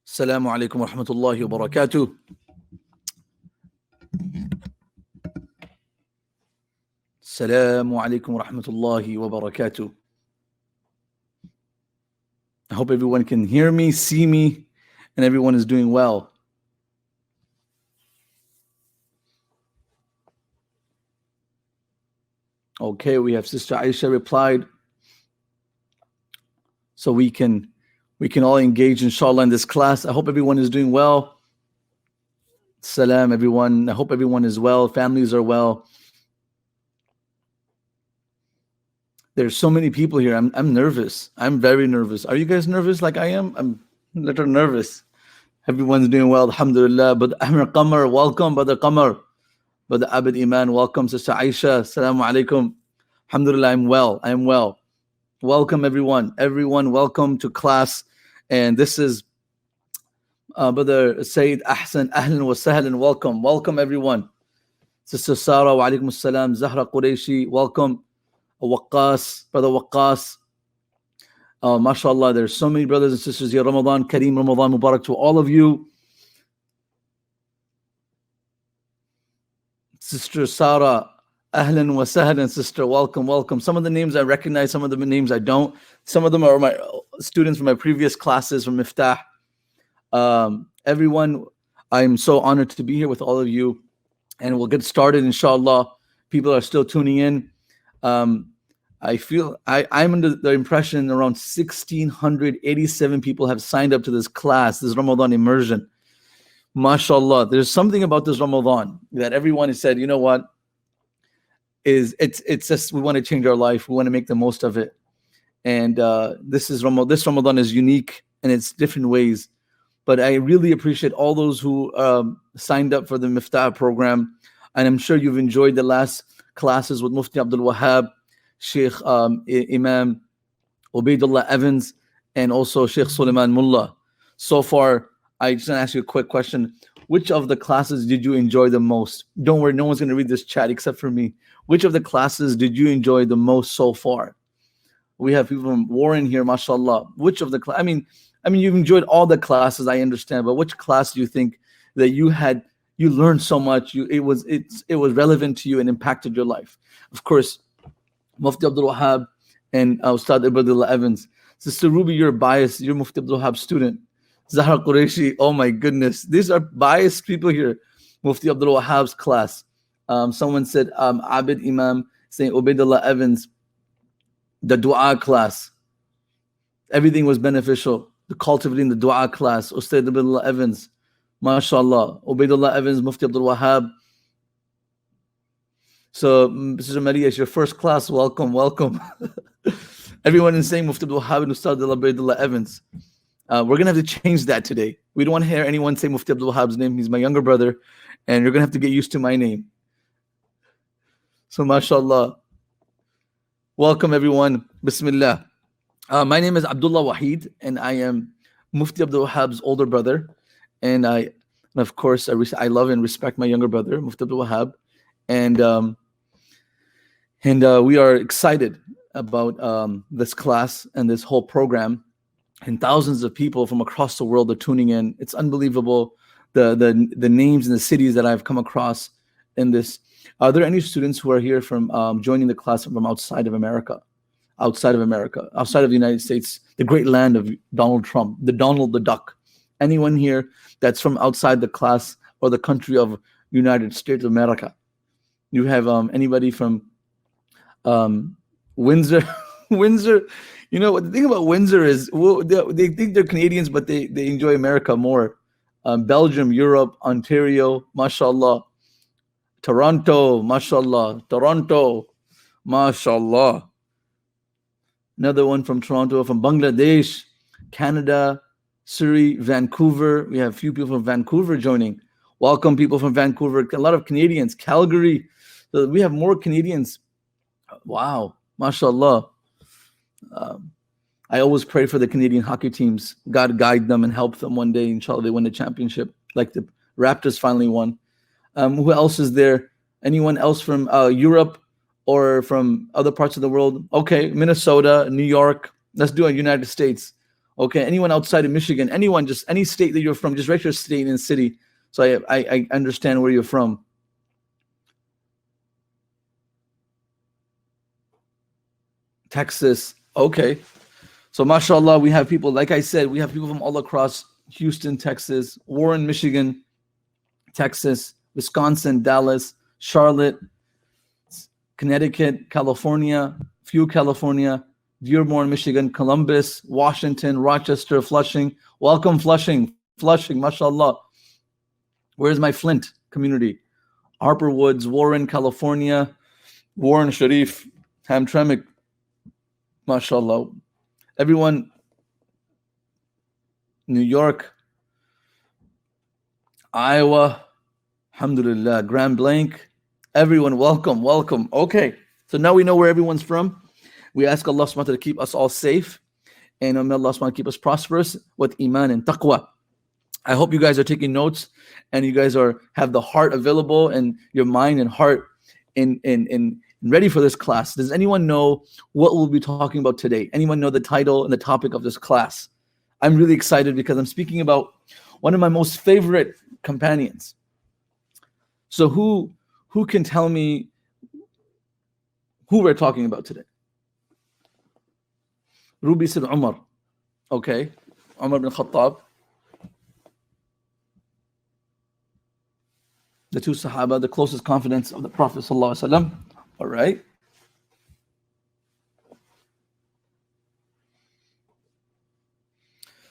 السلام عليكم ورحمة الله وبركاته. السلام عليكم ورحمة الله وبركاته. I hope everyone can hear me, see me, and everyone is doing well. Okay, we have Sister Aisha replied. So we can all engage, inshallah, in this class. I hope everyone is doing well. Salam, everyone. I hope everyone is well. Families are well. There's so many people here. I'm nervous. I'm very nervous. Are you guys nervous like I am? I'm a little nervous. Everyone's doing well, alhamdulillah. But Ahmed Qamar, welcome, Brother Qamar. Brother Abid Iman, welcome. Sister Aisha, assalamu alaikum. Alhamdulillah, I'm well. I am well. Welcome, everyone. Everyone, welcome to class. And this is Brother Sayyid Ahsan, ahlan wa sahlan. Welcome. Welcome, everyone. Sister Sarah, wa alaikum assalam. Zahra Qureshi, welcome. Waqqas, Brother Waqqas. MashaAllah, there's so many brothers and sisters here. Ramadan Kareem, Ramadan Mubarak to all of you. Sister Sarah, ahlan wa sahlan, sister, welcome, welcome. Some of the names I recognize, some of the names I don't. Some of them are my students from my previous classes from Miftaah. Everyone, I'm so honored to be here with all of you. And we'll get started, inshallah. People are still tuning in. I feel I'm under the impression around 1,687 people have signed up to this class, this Ramadan immersion. MashaAllah, there's something about this Ramadan that everyone has said, you know what, it's just we want to change our life, we want to make the most of it. And this Ramadan is unique in its different ways. But I really appreciate all those who signed up for the Miftaah program. And I'm sure you've enjoyed the last classes with Mufti Abdul Wahab, Sheikh Imam Ubaidullah Evans, and also Sheikh Suleiman Mullah. So far, I just want to ask you a quick question. Which of the classes did you enjoy the most? Don't worry, no one's going to read this chat except for me. Which of the classes did you enjoy the most so far? We have people from Warren here, mashallah. Which of the I mean, you've enjoyed all the classes, I understand, but which class do you think that you learned so much, it was relevant to you and impacted your life? Of course, Mufti Abdul Wahab and Ustad Ubaidullah Evans. Sister Ruby, you're biased. You're Mufti Abdul Wahab's student. Zahra Qureshi, oh my goodness. These are biased people here. Mufti Abdul Wahab's class. Someone said Abid Imam saying Ubaidullah Evans, the dua class. Everything was beneficial. The cultivating the dua class. Ustad Ubaidullah Evans. MashaAllah. Ubaidullah Evans, Mufti Abdul Wahab. So, Sister Maria, it's your first class. Welcome, welcome. Everyone is saying Mufti Abdul Wahab and Ustad Ubaidullah Evans. We're going to have to change that today. We don't want to hear anyone say Mufti Abdul Wahab's name. He's my younger brother. And you're going to have to get used to my name. So, MashaAllah. Welcome, everyone. Bismillah. My name is Abdullah Wahid, and I am Mufti Abdul Wahab's older brother. And of course, I love and respect my younger brother, Mufti Abdul Wahab. And we are excited about this class and this whole program. And thousands of people from across the world are tuning in. It's unbelievable, the names and the cities that I've come across in this. Are there any students who are here from joining the class from outside of America? Outside of the United States, the great land of Donald Trump, the Donald the Duck. Anyone here that's from outside the class or the country of United States of America? You have anybody from Windsor? Windsor, you know what the thing about Windsor is, they think they're Canadians, but they enjoy America more. Belgium, Europe, Ontario, mashallah. Toronto, mashallah. Toronto, mashallah. Another one from Toronto, from Bangladesh, Canada, Surrey, Vancouver. We have a few people from Vancouver joining. Welcome, people from Vancouver. A lot of Canadians. Calgary. So we have more Canadians. Wow, mashallah. I always pray for the Canadian hockey teams. God guide them and help them one day. Inshallah, they win the championship, like the Raptors finally won. Who else is there? Anyone else from Europe or from other parts of the world? Okay, Minnesota, New York. Let's do it. United States. Okay, anyone outside of Michigan, anyone, just any state that you're from, just write your state and city, so I understand where you're from. Texas. Okay. So mashallah, we have people, like I said, we have people from all across Houston, Texas, Warren, Michigan, Texas, Wisconsin, Dallas, Charlotte, Connecticut, California, California, Dearborn, Michigan, Columbus, Washington, Rochester, Flushing. Welcome, Flushing, mashallah. Where's my Flint community? Harper Woods, Warren, California, Warren, Sharif, Hamtramck, mashallah. Everyone, New York, Iowa, alhamdulillah, Grand Blanc, everyone, welcome. Okay, so now we know where everyone's from. We ask Allah subhanahu wa ta'ala to keep us all safe, and may Allah subhanahu wa ta'ala keep us prosperous with iman and taqwa. I hope you guys are taking notes, and you guys have the heart available, and your mind and heart in ready for this class. Does anyone know what we'll be talking about today? Anyone know the title and the topic of this class? I'm really excited because I'm speaking about one of my most favorite companions. So who can tell me who we're talking about today? Ruby said Umar. Okay, Umar bin Khattab. The two Sahaba, the closest confidants of the Prophet ﷺ. All right.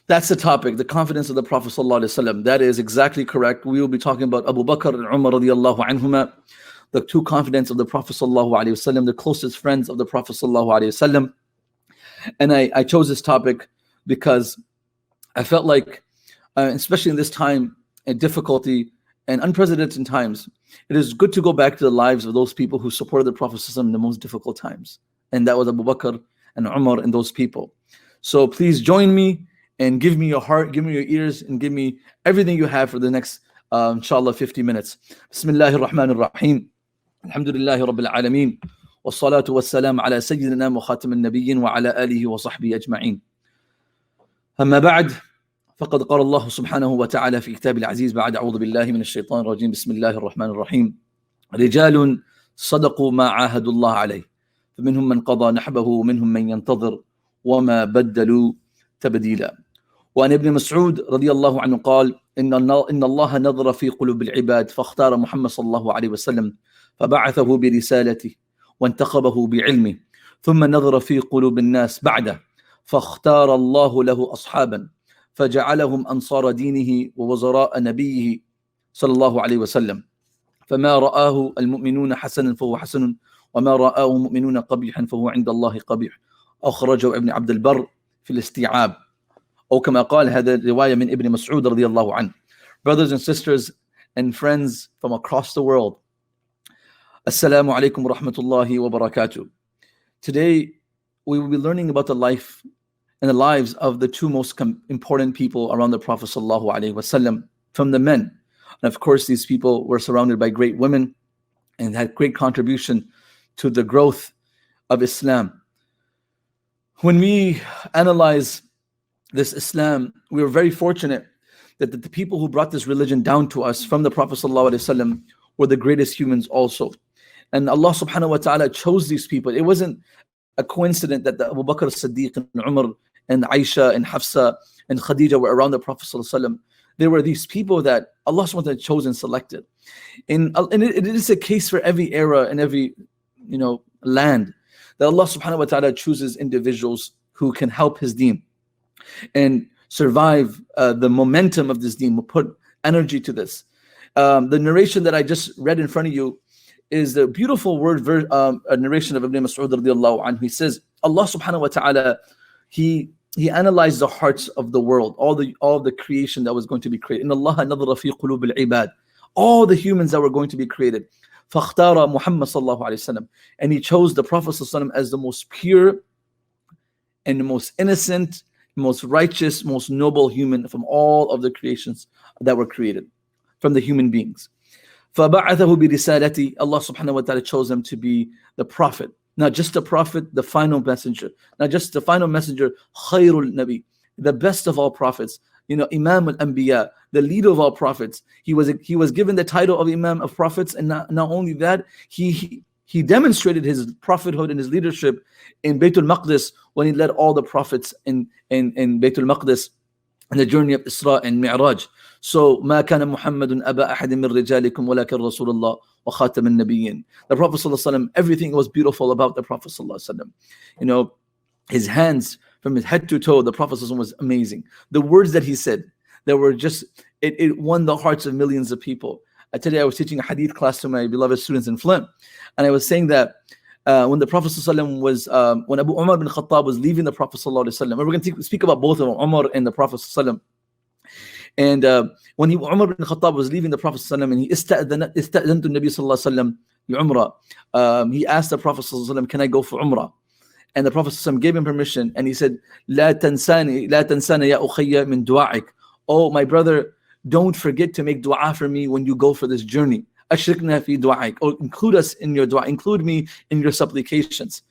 That's the topic, the confidence of the Prophet ﷺ. That is exactly correct. We will be talking about Abu Bakr and Umar radiallahu anhuma, the two confidants of the Prophet ﷺ, the closest friends of the Prophet ﷺ. And I chose this topic because I felt like, especially in this time and difficulty and unprecedented times, it is good to go back to the lives of those people who supported the Prophet ﷺ in the most difficult times. And that was Abu Bakr and Umar and those people. So please join me and give me your heart, give me your ears, and give me everything you have for the next, inshallah, 50 minutes. Bismillahir Rahmanir Rahim. Alhamdulillahi Rabbil Alameen. والصلاة والسلام على سيدنا وخاتم النبيين وعلى آله وصحبه أجمعين. أما بعد فقد قال الله سبحانه وتعالى في كتاب العزيز بعد أعوذ بالله من الشيطان الرجيم بسم الله الرحمن الرحيم رجال صدقوا ما عاهدوا الله عليه فمنهم من قضى نحبه ومنهم من ينتظر وما بدلوا تبديلا. وعن ابن مسعود رضي الله عنه قال إن الله نظر في قلوب العباد فاختار محمد صلى الله عليه وسلم فبعثه برسالته وانتخبه بعلمه ثم نظر في قلوب الناس بعده فاختار الله له أصحابا فجعلهم أنصار دينه ووزراء نبيه صلى الله عليه وسلم فما رآه المؤمنون حسنا فهو حسن وما رآه المؤمنون قبيحا فهو عند الله قبيح. أخرجه ابن عبد البر في الاستيعاب أو كما قال هذا رواية من ابن مسعود رضي الله عنه. Brothers and sisters and friends from across the world, Assalamu alaikum wa rahmatullahi wa barakatuh. Today we will be learning about the life and the lives of the two most important people around the Prophet sallallahu alaihi wasallam from the men. And of course these people were surrounded by great women and had great contribution to the growth of Islam. When we analyze this Islam, we were very fortunate that the people who brought this religion down to us from the Prophet ﷺ were the greatest humans also. And Allah subhanahu wa ta'ala chose these people. It wasn't a coincidence that the Abu Bakr as-Siddiq and Umar and Aisha and Hafsa and Khadija were around the Prophet ﷺ. There were these people that Allah subhanahu wa ta'ala chose and selected. And it is a case for every era and every land that Allah subhanahu wa ta'ala chooses individuals who can help His deen and survive the momentum of this deen, will put energy to this. The narration that I just read in front of you is the beautiful narration of Ibn Mas'ud radiallahu anhu. He says, Allah subhanahu wa ta'ala, He analyzed the hearts of the world, all the creation that was going to be created. إِنَّ اللَّهَ نَظَرَ فِي قُلُوبِ الْعِبَادِ, all the humans that were going to be created. فَاخْتَارَ مُحَمَّدْ صَلَّى اللَّهُ عَلَيْهِ وسلم, and He chose the Prophet ﷺ as the most pure and the most innocent, most righteous, most noble human from all of the creations that were created, from the human beings. فَبَعَثَهُ بِرِسَالَتِهِ, Allah subhanahu wa ta'ala chose him to be the prophet. Not just a prophet, the final messenger. Not just the final messenger, خَيْرُ النَّبِي, the best of all prophets, Imam al-Anbiya, the leader of all prophets. He was given the title of Imam of prophets, and not only that, he demonstrated his prophethood and his leadership in Baytul Maqdis when he led all the prophets in Baytul Maqdis in the journey of Isra and Mi'raj. So, ما كان محمد أبا أحد من رجالكم ولكن رسول الله وخاتم النبيين. The Prophet ﷺ, everything was beautiful about the Prophet ﷺ. His hands, from his head to toe, the Prophet ﷺ was amazing. The words that he said, that were just, it won the hearts of millions of people. Today I was teaching a hadith class to my beloved students in Flint, and I was saying that when the Prophet ﷺ was, when Abu Umar bin Khattab was leaving the Prophet ﷺ, and we're going to speak about both of them, Umar and the Prophet ﷺ. And when Umar bin Khattab was leaving the Prophet ﷺ, and he ista'adhantu Nabi sallallahu alaihi wasallam, he asked the Prophet ﷺ, can I go for Umrah? And the Prophet ﷺ gave him permission, and he said, لا تنساني يا أخي من دعائك. Oh, my brother, don't forget to make dua for me when you go for this journey. أشركنا في دعائك. Or include us in your dua, include me in your supplications.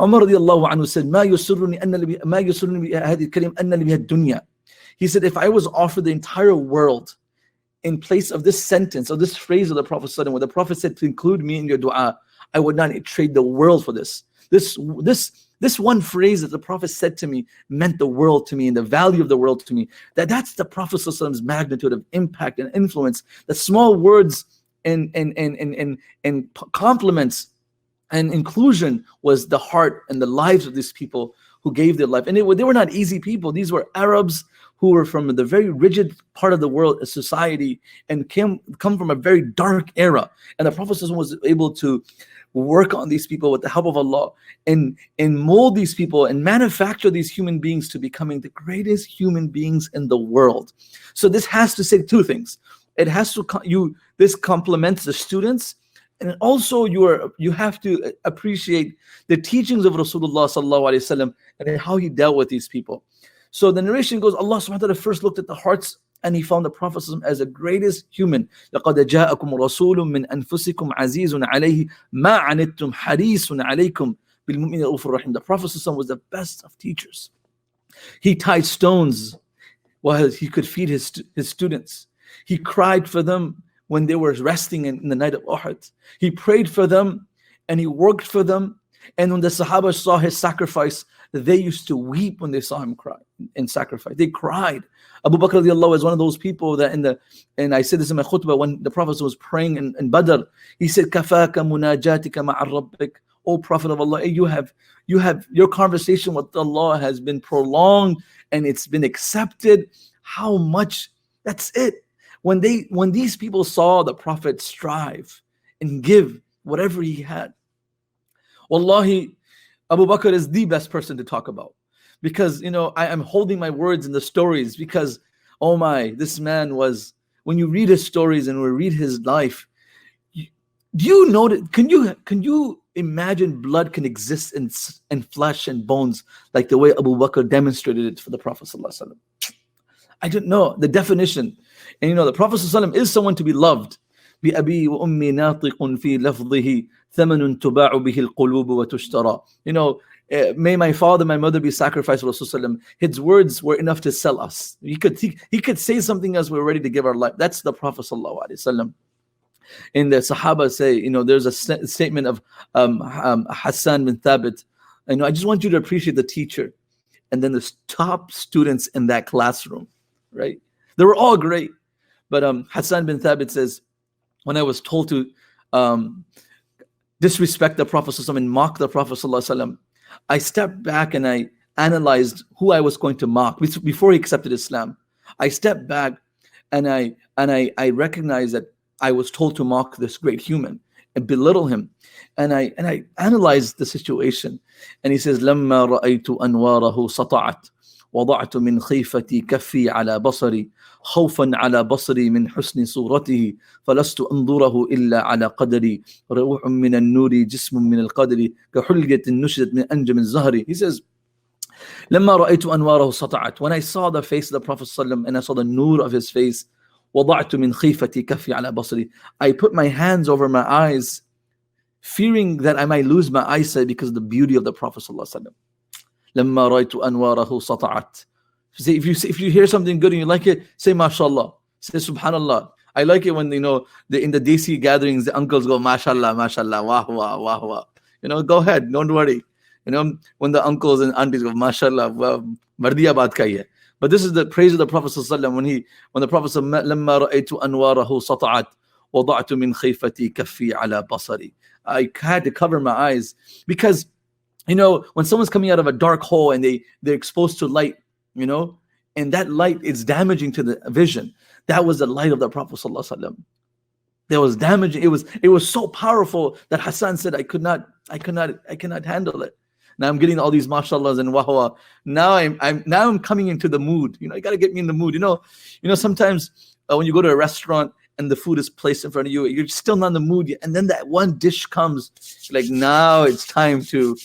Umar radiallahu anhu said, ما يسرني بهذه الكلمة أن لي بها الدنيا. He said, if I was offered the entire world in place of this sentence or this phrase of the Prophet ﷺ, where the Prophet said to include me in your dua, I would not trade the world for this. This one phrase that the Prophet said to me meant the world to me and the value of the world to me. That's the Prophet ﷺ's magnitude of impact and influence. The small words and compliments and inclusion was the heart and the lives of these people who gave their life. And they were not easy people. These were Arabs who were from the very rigid part of the world, society, and come from a very dark era. And the Prophet ﷺ was able to work on these people with the help of Allah and mold these people and manufacture these human beings to becoming the greatest human beings in the world. So this has to say two things. It has to this complements the students, and also you have to appreciate the teachings of Rasulullah sallallahu alaihi wasallam and how he dealt with these people. So the narration goes, Allah subhanahu wa ta'ala first looked at the hearts, and he found the Prophet as the greatest human. لَقَدْ جَاءَكُمْ رَسُولٌ مِّنْ أَنفُسِكُمْ عَزِيزٌ عَلَيْهِ مَا عَنِتُّمْ حَرِيصٌ عَلَيْكُمْ بِالْمُؤْمِنِينَ رَءُوفٌ رَحِيمٌ. The Prophet was the best of teachers. He tied stones while he could feed his students. He cried for them when they were resting in the night of Uhud. He prayed for them and he worked for them. And when the Sahaba saw his sacrifice, they used to weep when they saw him cry in sacrifice. They cried. Abu Bakr radiallahu is one of those people that and I said this in my khutbah when the Prophet was praying in Badr, he said, "Kafaka munajatika ma'a rabbik." O Prophet of Allah, you have your conversation with Allah has been prolonged and it's been accepted. How much? That's it. When these people saw the Prophet strive and give whatever he had, wallahi, Abu Bakr is the best person to talk about, because I am holding my words in the stories, because oh my, this man was, when you read his stories and we read his life, do you know that, can you imagine blood can exist in flesh and bones like the way Abu Bakr demonstrated it for the Prophet ﷺ? I don't know the definition. And the Prophet ﷺ is someone to be loved. بِأَبِي وَأُمِّي نَاطِقٌ فِي لَفْظِهِ ثَمَنٌ تُبَاعُ بِهِ الْقُلُوبُ وَتُشْتَرَى. May my father, my mother be sacrificed to Rasulullah. His words were enough to sell us. He could say something else, we're ready to give our life. That's the Prophet ﷺ. And the Sahaba say, there's a statement of Hassan bin Thabit. I just want you to appreciate the teacher and then the top students in that classroom, right? They were all great. But Hassan bin Thabit says, when I was told to disrespect the Prophet ﷺ and mock the Prophet ﷺ, I stepped back and I analyzed who I was going to mock before he accepted Islam. I stepped back and I recognized that I was told to mock this great human and belittle him. And I analyzed the situation. And he says, لما رأيت أنواره سطعت وضعت من خيفتي كفي على بصري خوفا على بصري من حسن صورته فلست أنظره إلا على قدري روح من النور جسم من القدر كحلية نشدت من أنجم الزهر. He says, لما رأيت أنواره سطعت. When I saw the face of the Prophet ﷺ and I saw the nur of his face, وضعت من خيفتي كفي على بصري. I put my hands over my eyes, fearing that I might lose my eyesight because of the beauty of the Prophet ﷺ. لما رأيت أنواره سطعت. Say, if you hear something good and you like it, say mashallah, say subhanallah. I like it when in the DC gatherings the uncles go mashallah, mashallah, wah wah wah wah. Go ahead, don't worry. When the uncles and aunties go mashallah, mardiya baat ka hi hai. But this is the praise of the Prophet ﷺ when the Prophet said, لما رأيت أنواره سطعت وضعت من خيفتي كفي على بصري. I had to cover my eyes because when someone's coming out of a dark hole and they're exposed to light, and that light is damaging to the vision. That was the light of the Prophet ﷺ. That was damaging. It was so powerful that Hassan said, I cannot handle it. Now I'm getting all these mashallahs and wahwa. Now I'm coming into the mood. You got to get me in the mood. Sometimes when you go to a restaurant and the food is placed in front of you, you're still not in the mood yet. And then that one dish comes, like now it's time to,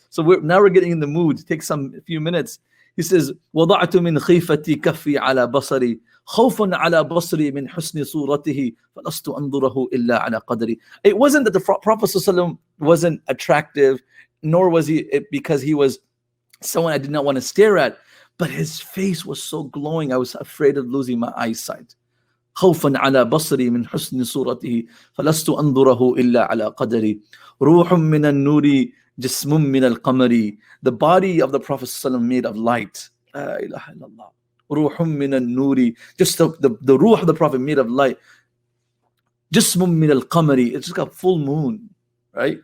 So we're getting in the mood. Take a few minutes. He says, وَضَعْتُ مِنْ خِيفَتِي كَفِّي عَلَى بَصَرِي خَوْفًا عَلَى بَصْرِي مِنْ حُسْنِ صُورَتِهِ فَلَسْتُ أَنْظُرَهُ إِلَّا عَلَى قَدْرِي. It wasn't that the Prophet ﷺ wasn't attractive, nor was it because he was someone I did not want to stare at, but his face was so glowing, I was afraid of losing my eyesight. خوفا على بصري من حسن صورته فلست أنظره إلا على قدري روح من النور جسم من القمر. The body of the Prophet ﷺ made of light. لا إله إلا الله. روح من النور. Just the ruh of the Prophet made of light. جسم من القمر. It's just got full moon, right?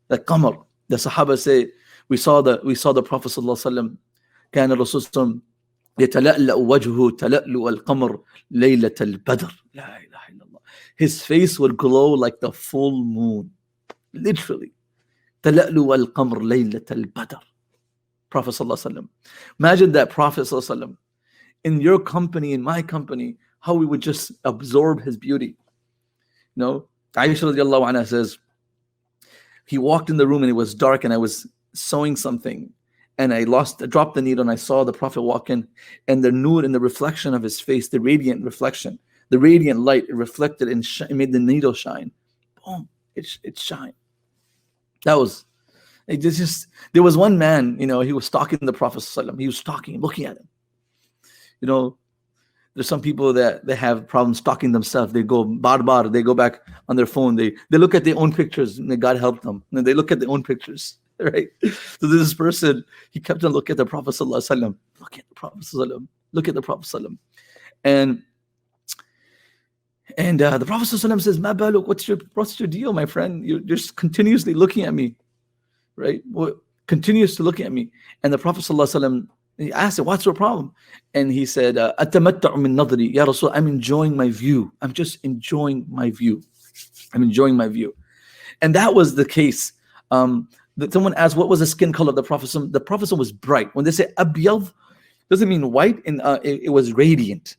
The qamar. The Sahaba say, we saw the Prophet ﷺ كان الرسول صلى الله عليه وسلم يتلألأ وجهه تلألؤ القمر ليلة البدر. لا إله إلا الله. His face would glow like the full moon. Literally. تلألؤ القمر ليلة البدر. Prophet صلى الله عليه وسلم. Imagine that Prophet صلى الله عليه وسلم in your company, in my company, how we would just absorb his beauty. Aisha radiallahu anha says, he walked in the room and it was dark and I was sewing something and I dropped the needle and I saw the Prophet walk in and the nur and the reflection of his face, the radiant reflection, the radiant light, it reflected and it made the needle shine. Boom, it shined. There was one man, he was stalking the Prophet ﷺ. He was stalking, looking at him. There's some people that they have problems stalking themselves. They go bar, they go back on their phone. They look at their own pictures and God help them. And they look at their own pictures, right? So this person, he kept on looking at the Prophet ﷺ. Look at the Prophet ﷺ. Look at the Prophet ﷺ. And the Prophet ﷺ says, Ma baluk, what's your deal, my friend? You're just continuously looking at me, right? Continuously looking at me. And the Prophet ﷺ, he asked him, what's your problem? And he said, Atamatta'u min nadri, Ya Rasul, I'm enjoying my view. I'm just enjoying my view. I'm enjoying my view. And that was the case. Someone asked, what was the skin color of the Prophet? The Prophet was bright. When they say abyad, doesn't mean white, and it was radiant.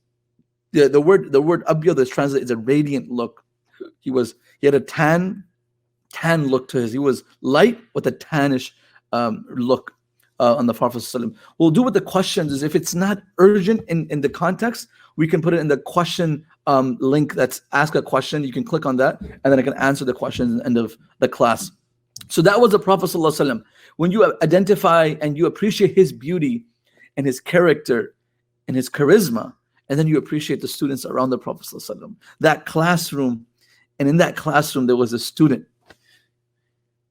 The word abyad is translated as a radiant look. He had a tan look to his. He was light with a tannish look on the Prophet ﷺ. We'll do with the questions is if it's not urgent in the context, we can put it in the question link that's ask a question. You can click on that and then I can answer the questions at the end of the class. So that was the Prophet ﷺ. When you identify and you appreciate his beauty and his character and his charisma, and then you appreciate the students around the Prophet ﷺ. That classroom, and in that classroom there was a student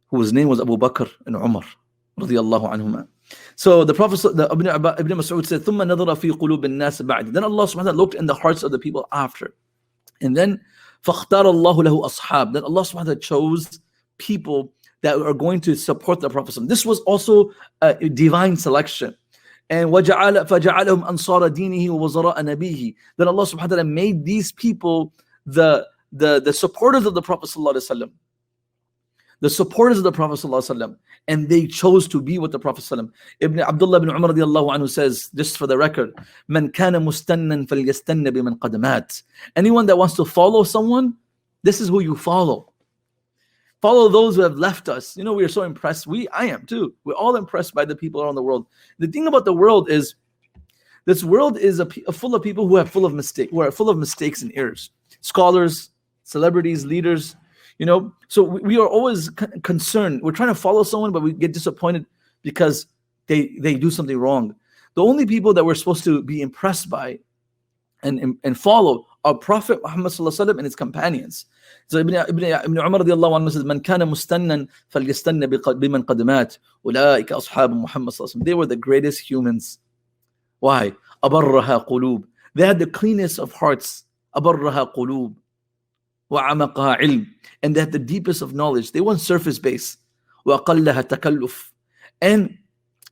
whose name was Abu Bakr and Umar radiyallahu anhuma. So the Prophet, Ibn Mas'ud said, ثُمَّ نَظَرَ فِي قُلُوبِ النَّاسِ بَعْدِ. Then Allah subhanahu wa ta'ala looked in the hearts of the people after. And then فَاخْتَارَ اللَّهُ لَهُ أَصْحَابٍ. Then Allah subhanahu wa ta'ala chose people that are going to support the Prophet. This was also a divine selection. And فَجَعَلَهُمْ أَنصَارَ دِينِهِ وَوَزَرَاءَ نَبِيهِ. Then Allah subhanahu wa ta'ala made these people the supporters of the Prophet sallallahu alaihi wasallam. The supporters of the Prophet ﷺ, and they chose to be with the Prophet ﷺ. Abdullah ibn Umar radiallahu anhu says, just for the record, "Man kana mustannan falyastanna biman qadamat." Anyone that wants to follow someone, this is who you follow. Follow those who have left us. We are so impressed. I am too. We're all impressed by the people around the world. The thing about the world is, this world is full of people who are full of mistakes and errors. Scholars, celebrities, leaders. So we are always concerned. We're trying to follow someone, but we get disappointed because they do something wrong. The only people that we're supposed to be impressed by and follow our Prophet Muhammad sallallahu alaihi wasallam and his companions. So Ibn Umar radiallahu anhu says, "Man kana mustannan falyastanna biman qad mat. Ulaika ashabu Muhammad sallallahu alaihi wasallam." They were the greatest humans. Why? Abarraha qulub. They had the cleanest of hearts. Abarraha qulub. وَعَمَقَهَا عِلْمٍ. And they had the deepest of knowledge. They weren't surface based. وَأَقَلَّهَا تَكَلُّفٍ. And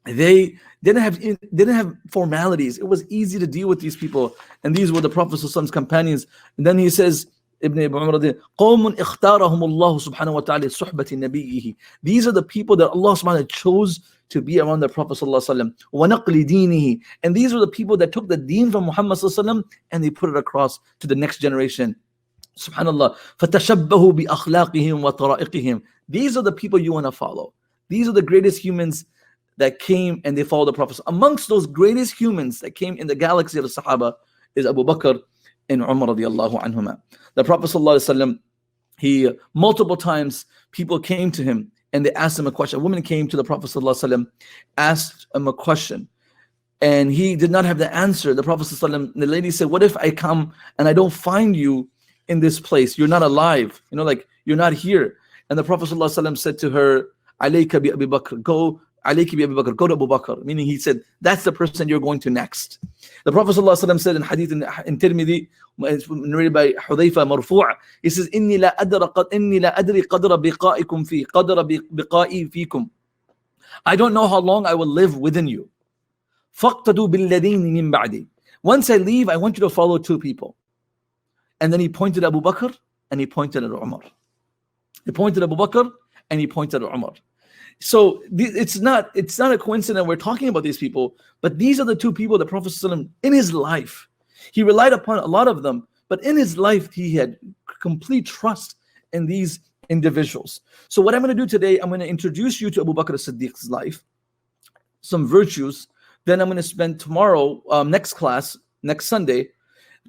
they didn't have formalities. It was easy to deal with these people. And these were the Prophet's companions. And then he says, Ibn Umar, قَوْمٌ اخْتَارَهُمُ اللَّهُ سُبْحَانَهُ وَتَعَالَى صُحْبَةِ نَبِيِّهِ. These are the people that Allah subhanahu wa ta'ala chose to be around the Prophet sallallahu alaihi wasallam. وَنَقْلِ دِينِهِ. And these were the people that took the deen from Muhammad sallallahu alaihi wasallam and they put it across to the next generation. Subhanallah. فَتَشَبَّهُ بِأَخْلَاقِهِمْ وَطَرَائِقِهِمْ. These are the people you want to follow. These are the greatest humans that came and they followed the Prophet. Amongst those greatest humans that came in the galaxy of the Sahaba is Abu Bakr and Umar radiallahu anhuma. The Prophet sallallahu alaihi wasallam, he multiple times people came to him and they asked him a question. A woman came to the Prophet sallallahu alaihi wasallam, asked him a question, and he did not have the answer. The Prophet sallallahu alaihi wasallam, the lady said, "What if I come and I don't find you in this place? You're not alive. Like you're not here." And the Prophet ﷺ said to her, "Alayka bi Abi Bakr." Go, alayki bi Abi Bakr. Go to Abu Bakr. Meaning he said, that's the person you're going to next. The Prophet ﷺ said in hadith in Tirmidhi, narrated by Hudayfa marfu', he says, "Inni la adri qadra biqa'ikum fi qadra biqa'i fikum." I don't know how long I will live within you. فَاقْتَدُوا بِالَّذِينِ مِن بَعْدِي. Once I leave, I want you to follow two people. And then he pointed at Abu Bakr and he pointed at Umar. He pointed at Abu Bakr and he pointed at Umar. So it's not a coincidence we're talking about these people, but these are the two people the Prophet ﷺ, in his life, he relied upon a lot of them, but in his life he had complete trust in these individuals. So what I'm going to do today, I'm going to introduce you to Abu Bakr as-Siddiq's life, some virtues. Then I'm going to spend tomorrow, next class, next Sunday,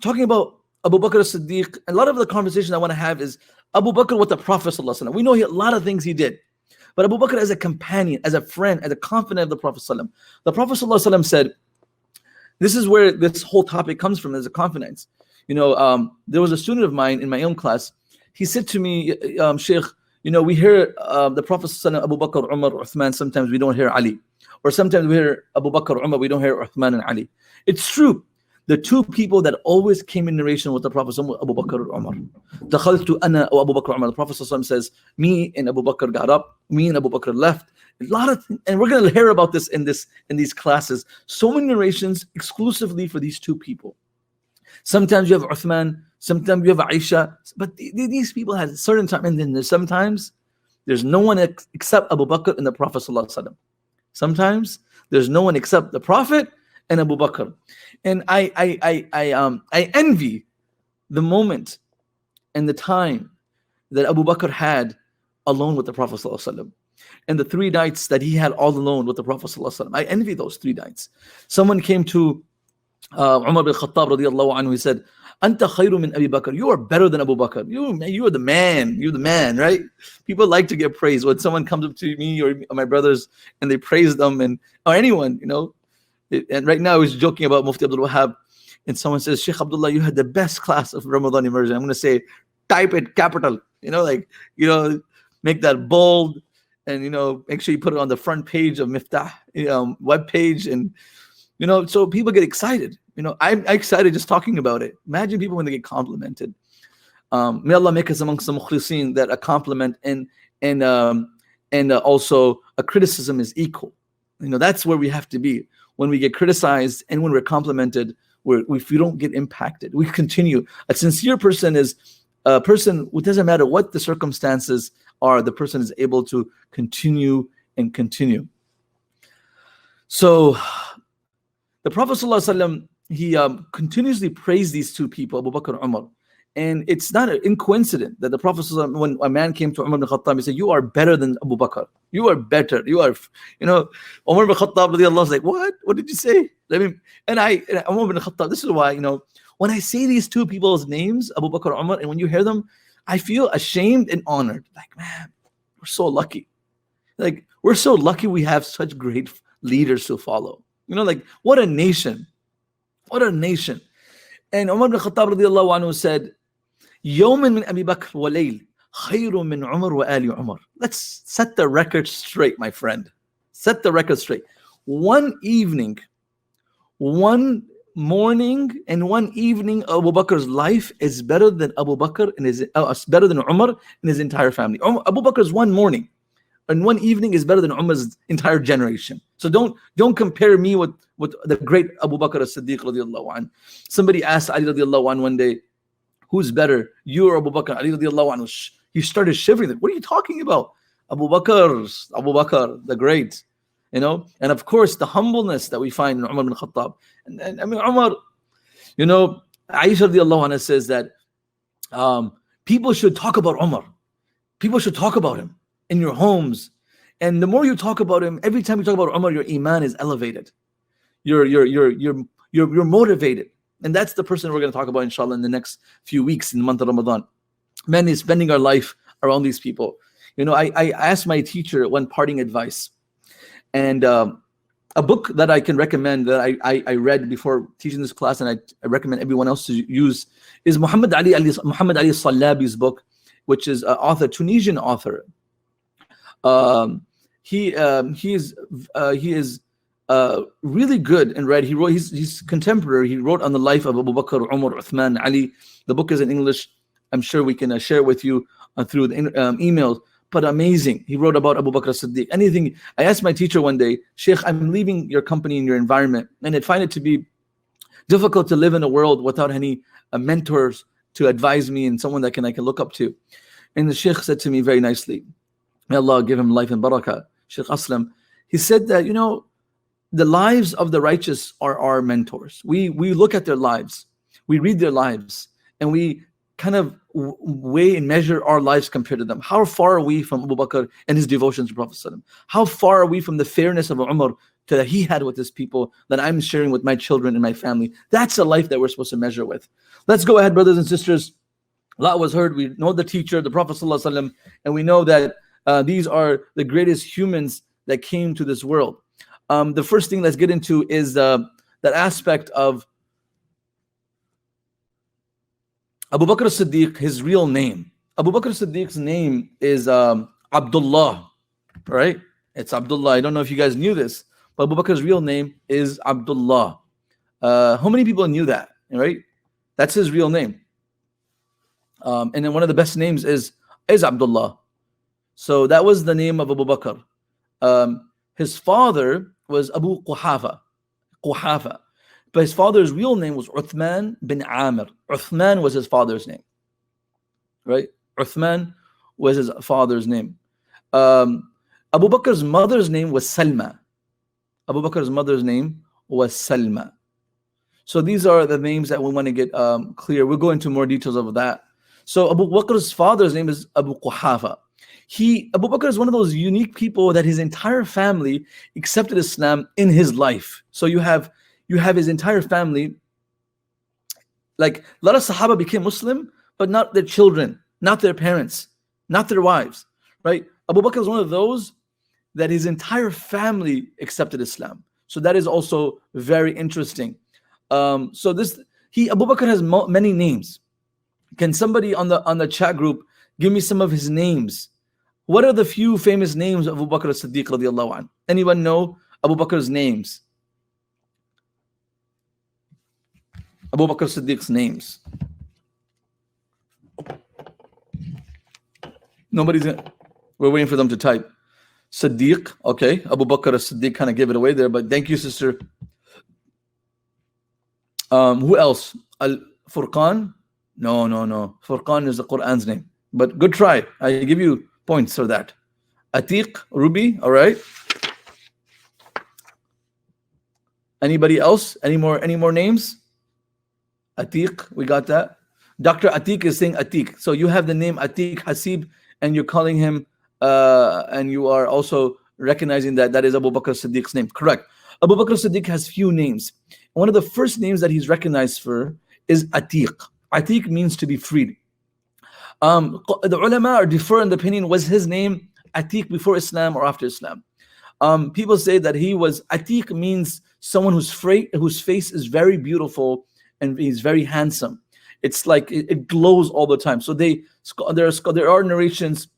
talking about Abu Bakr as-Siddiq. A lot of the conversation I want to have is Abu Bakr with the Prophet ﷺ. We know a lot of things he did, but Abu Bakr as a companion, as a friend, as a confidant of the Prophet ﷺ. The Prophet ﷺ said, this is where this whole topic comes from, as a confidence. There was a student of mine in my own class. He said to me, Sheikh, we hear the Prophet ﷺ, Abu Bakr, Umar, Uthman. Sometimes we don't hear Ali, or sometimes we hear Abu Bakr, Umar. We don't hear Uthman and Ali. It's true. The two people that always came in narration with the Prophet were Abu Bakr and Umar. دخلت أنا وأبو بكر وعمر. The Prophet says, me and Abu Bakr got up, me and Abu Bakr left. A lot of things, and we're going to hear about this in these classes. So many narrations exclusively for these two people. Sometimes you have Uthman, sometimes you have Aisha, but these people had a certain time, and then sometimes there's no one except Abu Bakr and the Prophet ﷺ. Sometimes there's no one except the Prophet and Abu Bakr. And I envy the moment and the time that Abu Bakr had alone with the Prophet ﷺ, and the 3 nights that he had all alone with the Prophet ﷺ. I envy those 3 nights. Someone came to Umar bin Khattab radiallahu anhu. He said, "Anta khayru min Abi Bakr." You are better than Abu Bakr. You are the man. You're the man, right? People like to get praised. When someone comes up to me or my brothers and they praise them, or anyone, And right now I was joking about Mufti Abdul Wahab, and someone says, "Sheikh Abdullah, you had the best class of Ramadan immersion." I'm going to say, type it capital, make that bold, and make sure you put it on the front page of Miftaah web page, and so people get excited. I'm excited just talking about it. Imagine people when they get complimented. May Allah make us amongst the mukhlisin that a compliment and also a criticism is equal. That's where we have to be. When we get criticized and when we're complimented, if we don't get impacted, we continue. A sincere person is a person who, doesn't matter what the circumstances are, the person is able to continue and continue. So the Prophet ﷺ, he continuously praised these two people, Abu Bakr and Umar. And it's not an coincidence that the Prophet ﷺ, when a man came to Umar bin Khattab, he said, "You are better than Abu Bakr. You are better. You are," Umar bin Khattab was like, "What? What did you say?" And Umar bin Khattab, this is why, when I say these two people's names, Abu Bakr and Umar, and when you hear them, I feel ashamed and honored. Like, man, we're so lucky. We're so lucky we have such great leaders to follow. Like what a nation. What a nation. And Umar ibn Khattab radiallahu anhu said, يوم من أبي بكر وليل خير من عمر وآل عمر. Let's set the record straight, my friend. Set the record straight. One evening, one morning and one evening of Abu Bakr's life is better than Abu Bakr and better than Umar and his entire family. Abu Bakr's one morning and one evening is better than Umar's entire generation. So don't compare me with the great Abu Bakr as-Siddiq radiallahu anhu. Somebody asked Ali radiallahu anhu one day, who's better, you or Abu Bakr? Ali radiallahu anhu, he started shivering. What are you talking about? Abu Bakr, the great. And of course the humbleness that we find in Umar bin Khattab. And I mean, Umar, Aisha radiallahu anha says that people should talk about Umar. People should talk about him in your homes. And the more you talk about him, every time you talk about Umar, your iman is elevated. You're motivated. And that's the person we're going to talk about, inshallah, in the next few weeks in the month of Ramadan. Man is spending our life around these people. I asked my teacher one parting advice. And a book that I can recommend that I read before teaching this class, and I recommend everyone else to use, is Muhammad Ali Sallabi's book, which is an Tunisian author. He is really good and read. He's contemporary. He wrote on the life of Abu Bakr, Umar, Uthman, Ali. The book is in English. I'm sure we can share it with you through the emails. But amazing. He wrote about Abu Bakr as-Siddiq. Anything. I asked my teacher one day, Sheikh, I'm leaving your company and your environment, and I find it to be difficult to live in a world without any mentors to advise me and someone that I can look up to. And the Sheikh said to me very nicely, may Allah give him life and barakah, Sheikh Aslam. He said that, the lives of the righteous are our mentors. We look at their lives, we read their lives, and we kind of weigh and measure our lives compared to them. How far are we from Abu Bakr and his devotion to Prophet ﷺ? How far are we from the fairness of Umar that he had with his people that I'm sharing with my children and my family? That's a life that we're supposed to measure with. Let's go ahead, brothers and sisters. A lot was heard. We know the teacher, the Prophet ﷺ, and we know that these are the greatest humans that came to this world. The first thing let's get into is that aspect of Abu Bakr as-Siddiq, his real name. Abu Bakr as-Siddiq's name is Abdullah, right? It's Abdullah. I don't know if you guys knew this, but Abu Bakr's real name is Abdullah. How many people knew that, right? That's his real name. And then one of the best names is Abdullah. So that was the name of Abu Bakr. His father was Abu Quhafa. But his father's real name was Uthman bin Amir. Uthman was his father's name. Right? Uthman was his father's name. Abu Bakr's mother's name was Salma. Abu Bakr's mother's name was Salma. So these are the names that we want to get clear. We'll go into more details of that. So Abu Bakr's father's name is Abu Quhafa. Abu Bakr is one of those unique people that his entire family accepted Islam in his life. So you have his entire family, like a lot of Sahaba became Muslim, but not their children, not their parents, not their wives, right? Abu Bakr is one of those that his entire family accepted Islam. So that is also very interesting. Abu Bakr has many names. Can somebody on the chat group give me some of his names? What are the few famous names of Abu Bakr as-Siddiq radiallahu anhu? Anyone know Abu Bakr's names? Abu Bakr as-Siddiq's names. We're waiting for them to type. Siddiq, okay. Abu Bakr as-Siddiq kind of gave it away there, but thank you, sister. Who else? Furqan? No. Furqan is the Quran's name. But good try. I give you points for that. Atiq, Ruby, all right. Anybody else? Any more names? Atiq, we got that. Dr. Atiq is saying Atiq. So you have the name Atiq Hasib, and you're calling him, and you are also recognizing that is Abu Bakr Siddiq's name. Correct. Abu Bakr Siddiq has few names. One of the first names that he's recognized for is Atiq. Atiq means to be freed. The ulama are differ in the opinion, was his name Atiq before Islam or after Islam? People say that he was Atiq means someone whose face is very beautiful and he's very handsome. It's like it glows all the time. So there are narrations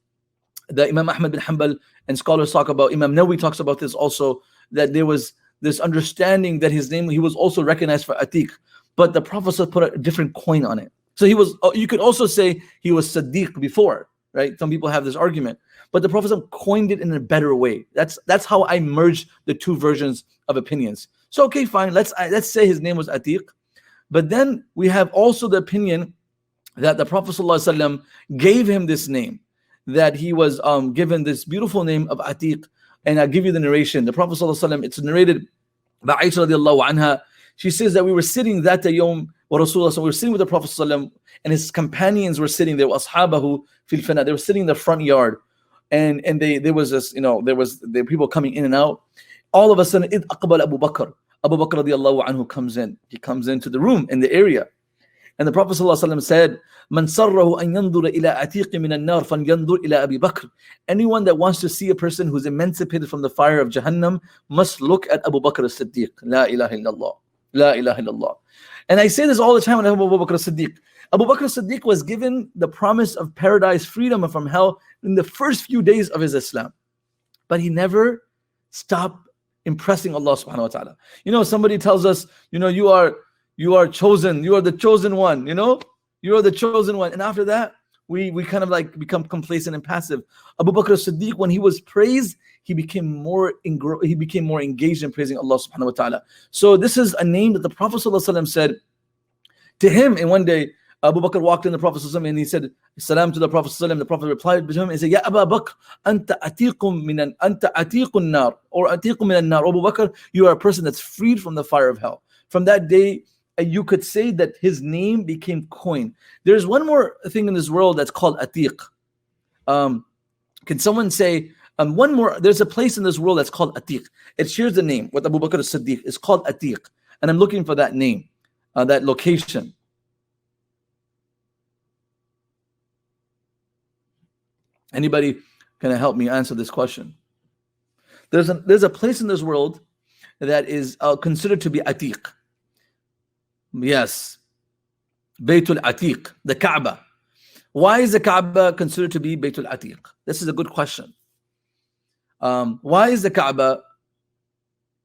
that Imam Ahmad bin Hanbal and scholars talk about. Imam Nawawi talks about this also, that there was this understanding that his name, he was also recognized for Atiq, but the Prophet put a different coin on it. So he was, you could also say he was Siddiq before, right? Some people have this argument, but the Prophet coined it in a better way. That's how I merged the two versions of opinions. So okay, fine, let's say his name was Atiq, but then we have also the opinion that the Prophet ﷺ gave him this name, that he was given this beautiful name of Atiq. And I'll give you the narration. The Prophet ﷺ, it's narrated by Aisha radiallahu anha. She says that we were sitting that yawm wa Rasulullah, we were sitting with the Prophet ﷺ, and his companions were sitting there, ashabahu fil fana, they were sitting in the front yard, and there was this, there were people coming in and out. All of a sudden, id aqbal Abu Bakr radiallahu anhu comes in. He comes into the room, in the area. And the Prophet ﷺ said, "Man sarrahu an yanzura ila atiq min an-nar falyanzur ila Abi Bakr." Anyone that wants to see a person who's emancipated from the fire of Jahannam must look at Abu Bakr as-Siddiq. La ilaha illallah. La ilaha illallah. And I say this all the time when Abu Bakr as-Siddiq. Abu Bakr as-Siddiq was given the promise of paradise, freedom from hell in the first few days of his Islam. But he never stopped impressing Allah subhanahu wa ta'ala. Somebody tells us, you are chosen, you are the chosen one, you are the chosen one. And after that, we kind of like become complacent and passive. Abu Bakr as-Siddiq, when he was praised, he became more engaged in praising Allah subhanahu wa ta'ala. So this is a name that the Prophet ﷺ said to him. And one day, Abu Bakr walked in the Prophet ﷺ and he said salam to the Prophet ﷺ. The Prophet replied to him and said, "Ya Abu Bakr, anta atiqun nar, or atiqun min an-nar." Abu Bakr, you are a person that's freed from the fire of hell. From that day, you could say that his name became coin. There's one more thing in this world that's called Atiq. Can someone say one more? There's a place in this world that's called Atiq. It shares the name with Abu Bakr as-Siddiq. It's called Atiq, and I'm looking for that name, that location. Anybody can help me answer this question? There's a place in this world that is considered to be Atiq. Yes, Baytul Atiq, the Kaaba. Why is the Kaaba considered to be Baytul Atiq? This is a good question. Why is the Kaaba?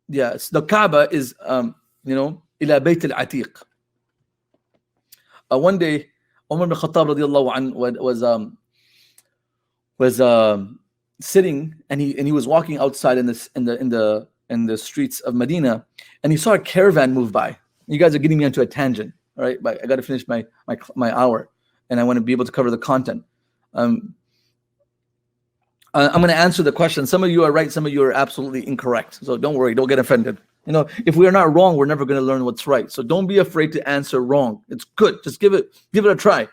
Yes, the Kaaba is, ila Baytul Atiq. One day, Umar bin Khattab radiallahu anhu was sitting, and he was walking outside in the streets of Medina, and he saw a caravan move by. You guys are getting me onto a tangent, all right? But I got to finish my hour, and I want to be able to cover the content. I'm going to answer the question. Some of you are right, some of you are absolutely incorrect. So don't worry, don't get offended. If we are not wrong, we're never going to learn what's right. So don't be afraid to answer wrong. It's good. Just give it a try.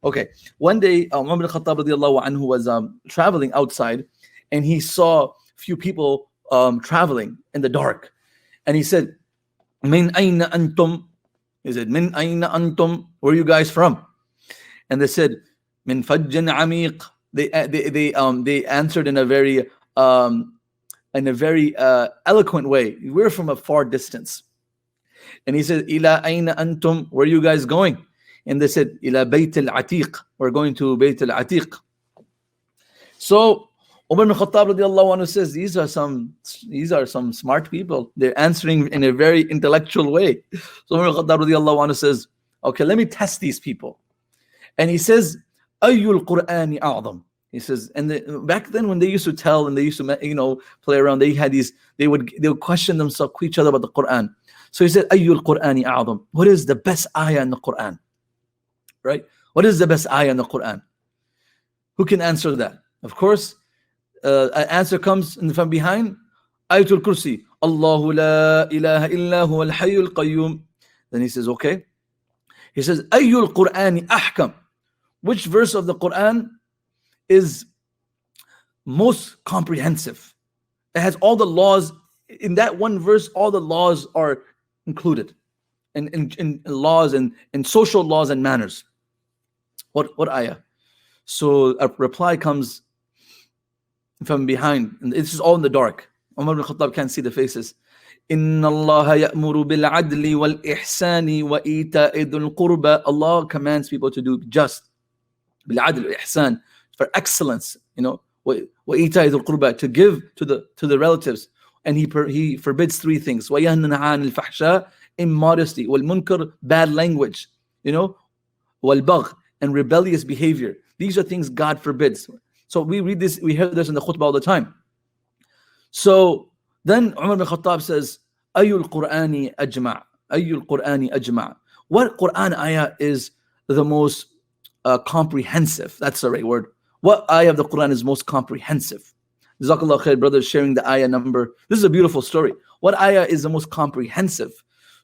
Okay. One day, Umar bin Khattab radiallahu anhu was traveling outside, and he saw a few people traveling in the dark, and he said, "Min ayna antum?" He said, "Min ayna antum? Where are you guys from?" And they said, "Min fajjan amiq." They answered in a very eloquent way. "We're from a far distance." And he said, "Ila ayna antum? Where are you guys going?" And they said, "Ila Bayt al-Atiq." We're going to Bayt al-Atiq. So Umar bin Khattab radiallahu anhu says, these are some smart people. They're answering in a very intellectual way. So Umar bin Khattab radiallahu anhu says, okay, let me test these people. And he says, Ayyul Qur'ani a'zam. He says, and back then when they used to tell and they used to play around, they would question themselves, each other about the Quran. So he said, Ayyul Qur'ani a'zam. What is the best ayah in the Quran? Right? What is the best ayah in the Quran? Who can answer that? Of course, an answer comes from behind. Ayatul Kursi. Allahu la ilaha illa huwa al-hayyul qayyum. Then he says, okay. He says, Ayyul Qur'ani ahkam. Which verse of the Quran is most comprehensive? It has all the laws. In that one verse, all the laws are included. In laws and in social laws and manners. What ayah? So a reply comes from behind. And it's just all in the dark. Umar ibn Khattab can't see the faces. إِنَّ اللَّهَ يَأْمُرُ بِالْعَدْلِ وَالْإِحْسَانِ وَإِيتَاءِ ذِي الْقُرْبَى. Allah commands people to do just. بِالْعَدْلِ وَالْإِحْسَانِ, for excellence, وَإِيتَاءِ ذِي الْقُرْبَى, to give to the relatives. And he forbids three things. وَيَنْهَى عَنِ الْفَحْشَاءِ, immodesty. وَالْمُنْكَرِ, bad language. وَالْبَغْي, and rebellious behavior. These are things God forbids. So we read this, we hear this in the khutbah all the time. So then Umar bin Khattab says, Ayyul Qur'ani ajma'. Ayyul Qur'ani ajma'. What Qur'an ayah is the most comprehensive? That's the right word. What ayah of the Qur'an is most comprehensive? Jazakallah khair, brothers, sharing the ayah number. This is a beautiful story. What ayah is the most comprehensive?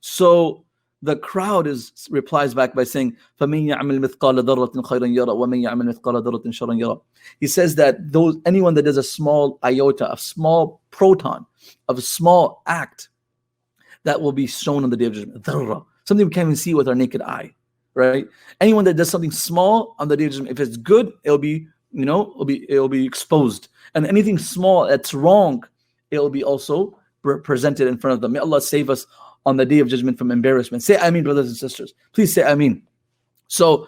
So the crowd replies back by saying, فَمَنْ يَعْمَلْ مِثْقَالَ ذَرَّةٍ خَيْرًا يَرَى وَمَنْ يَعْمَلْ مِثْقَالَ ذَرَّةٍ شَرًّا يَرَى. He says that anyone that does a small iota, a small proton, of a small act, that will be shown on the day of judgment. Dharra, something we can't even see with our naked eye, right? Anyone that does something small on the day of judgment, if it's good, it'll be exposed. And anything small that's wrong, it'll be also presented in front of them. May Allah save us on the day of judgment from embarrassment. Say Ameen, brothers and sisters. Please say Ameen. So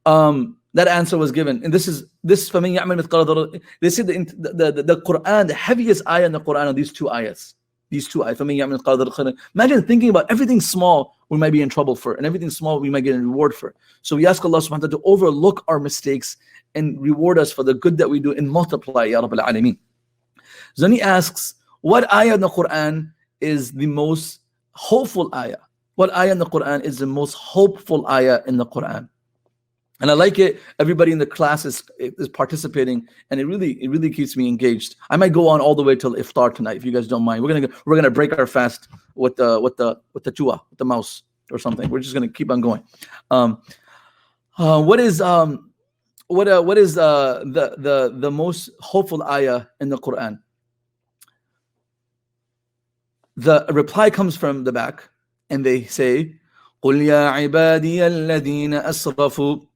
that answer was given. And this فَمَنْ يَعْمَلْ مِثْقَالَ ذَرَّةٍ. They say the Quran, the heaviest ayah in the Quran are these two ayahs. فَمَنْ يَعْمَلْ مِثْقَالَ ذَرَّةٍ. Imagine thinking about everything small we might be in trouble for, and everything small we might get a reward for. So we ask Allah subhanahu wa ta'ala to overlook our mistakes and reward us for the good that we do and multiply, Ya Rabbil Alameen. Then he asks, what ayah in the Quran is the most hopeful ayah? What ayah in the Quran is the most hopeful ayah in the Quran? And I like it. Everybody in the class is participating, and it really keeps me engaged. I might go on all the way till iftar tonight, if you guys don't mind. We're gonna break our fast with the chua, with the mouse or something. We're just gonna keep on going. What is the most hopeful ayah in the Quran? The reply comes from the back, and they say, قُلْ يَا عِبَادِيَ الَّذِينَ أَسْرَفُوا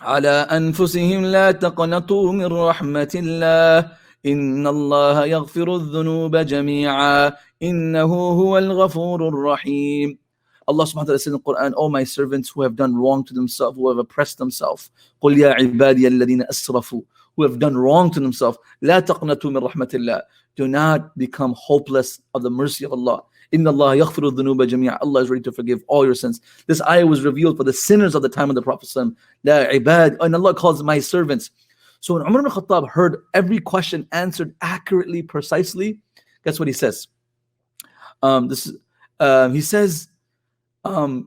عَلَىٰ أَنفُسِهِمْ لَا تَقْنَطُوا مِنْ رَحْمَةِ اللَّهِ إِنَّ اللَّهَ يَغْفِرُ الذُّنُوبَ جَمِيعًا إِنَّهُ هُوَ الْغَفُورُ الرَّحِيمُ. Allah subhanahu wa ta'ala says in the Quran, "O my servants who have done wrong to themselves, who have oppressed themselves, قُلْ يَا عِبَادِيَ الَّذِينَ أَسْرَفُوا," who have done wrong to themselves, لَا تَقْنَطُوا مِنْ رَحْمَةِ اللَّهِ. Do not become hopeless of the mercy of Allah. إِنَّ اللَّهَ يَغْفِرُ الذُّنُوبَ جَمِيعًا. Allah is ready to forgive all your sins. This ayah was revealed for the sinners of the time of the Prophet ﷺ. لَا عِبَادِ, and Allah calls my servants. So when Umar ibn Khattab heard every question answered accurately, precisely, guess what he says? He says, Afikum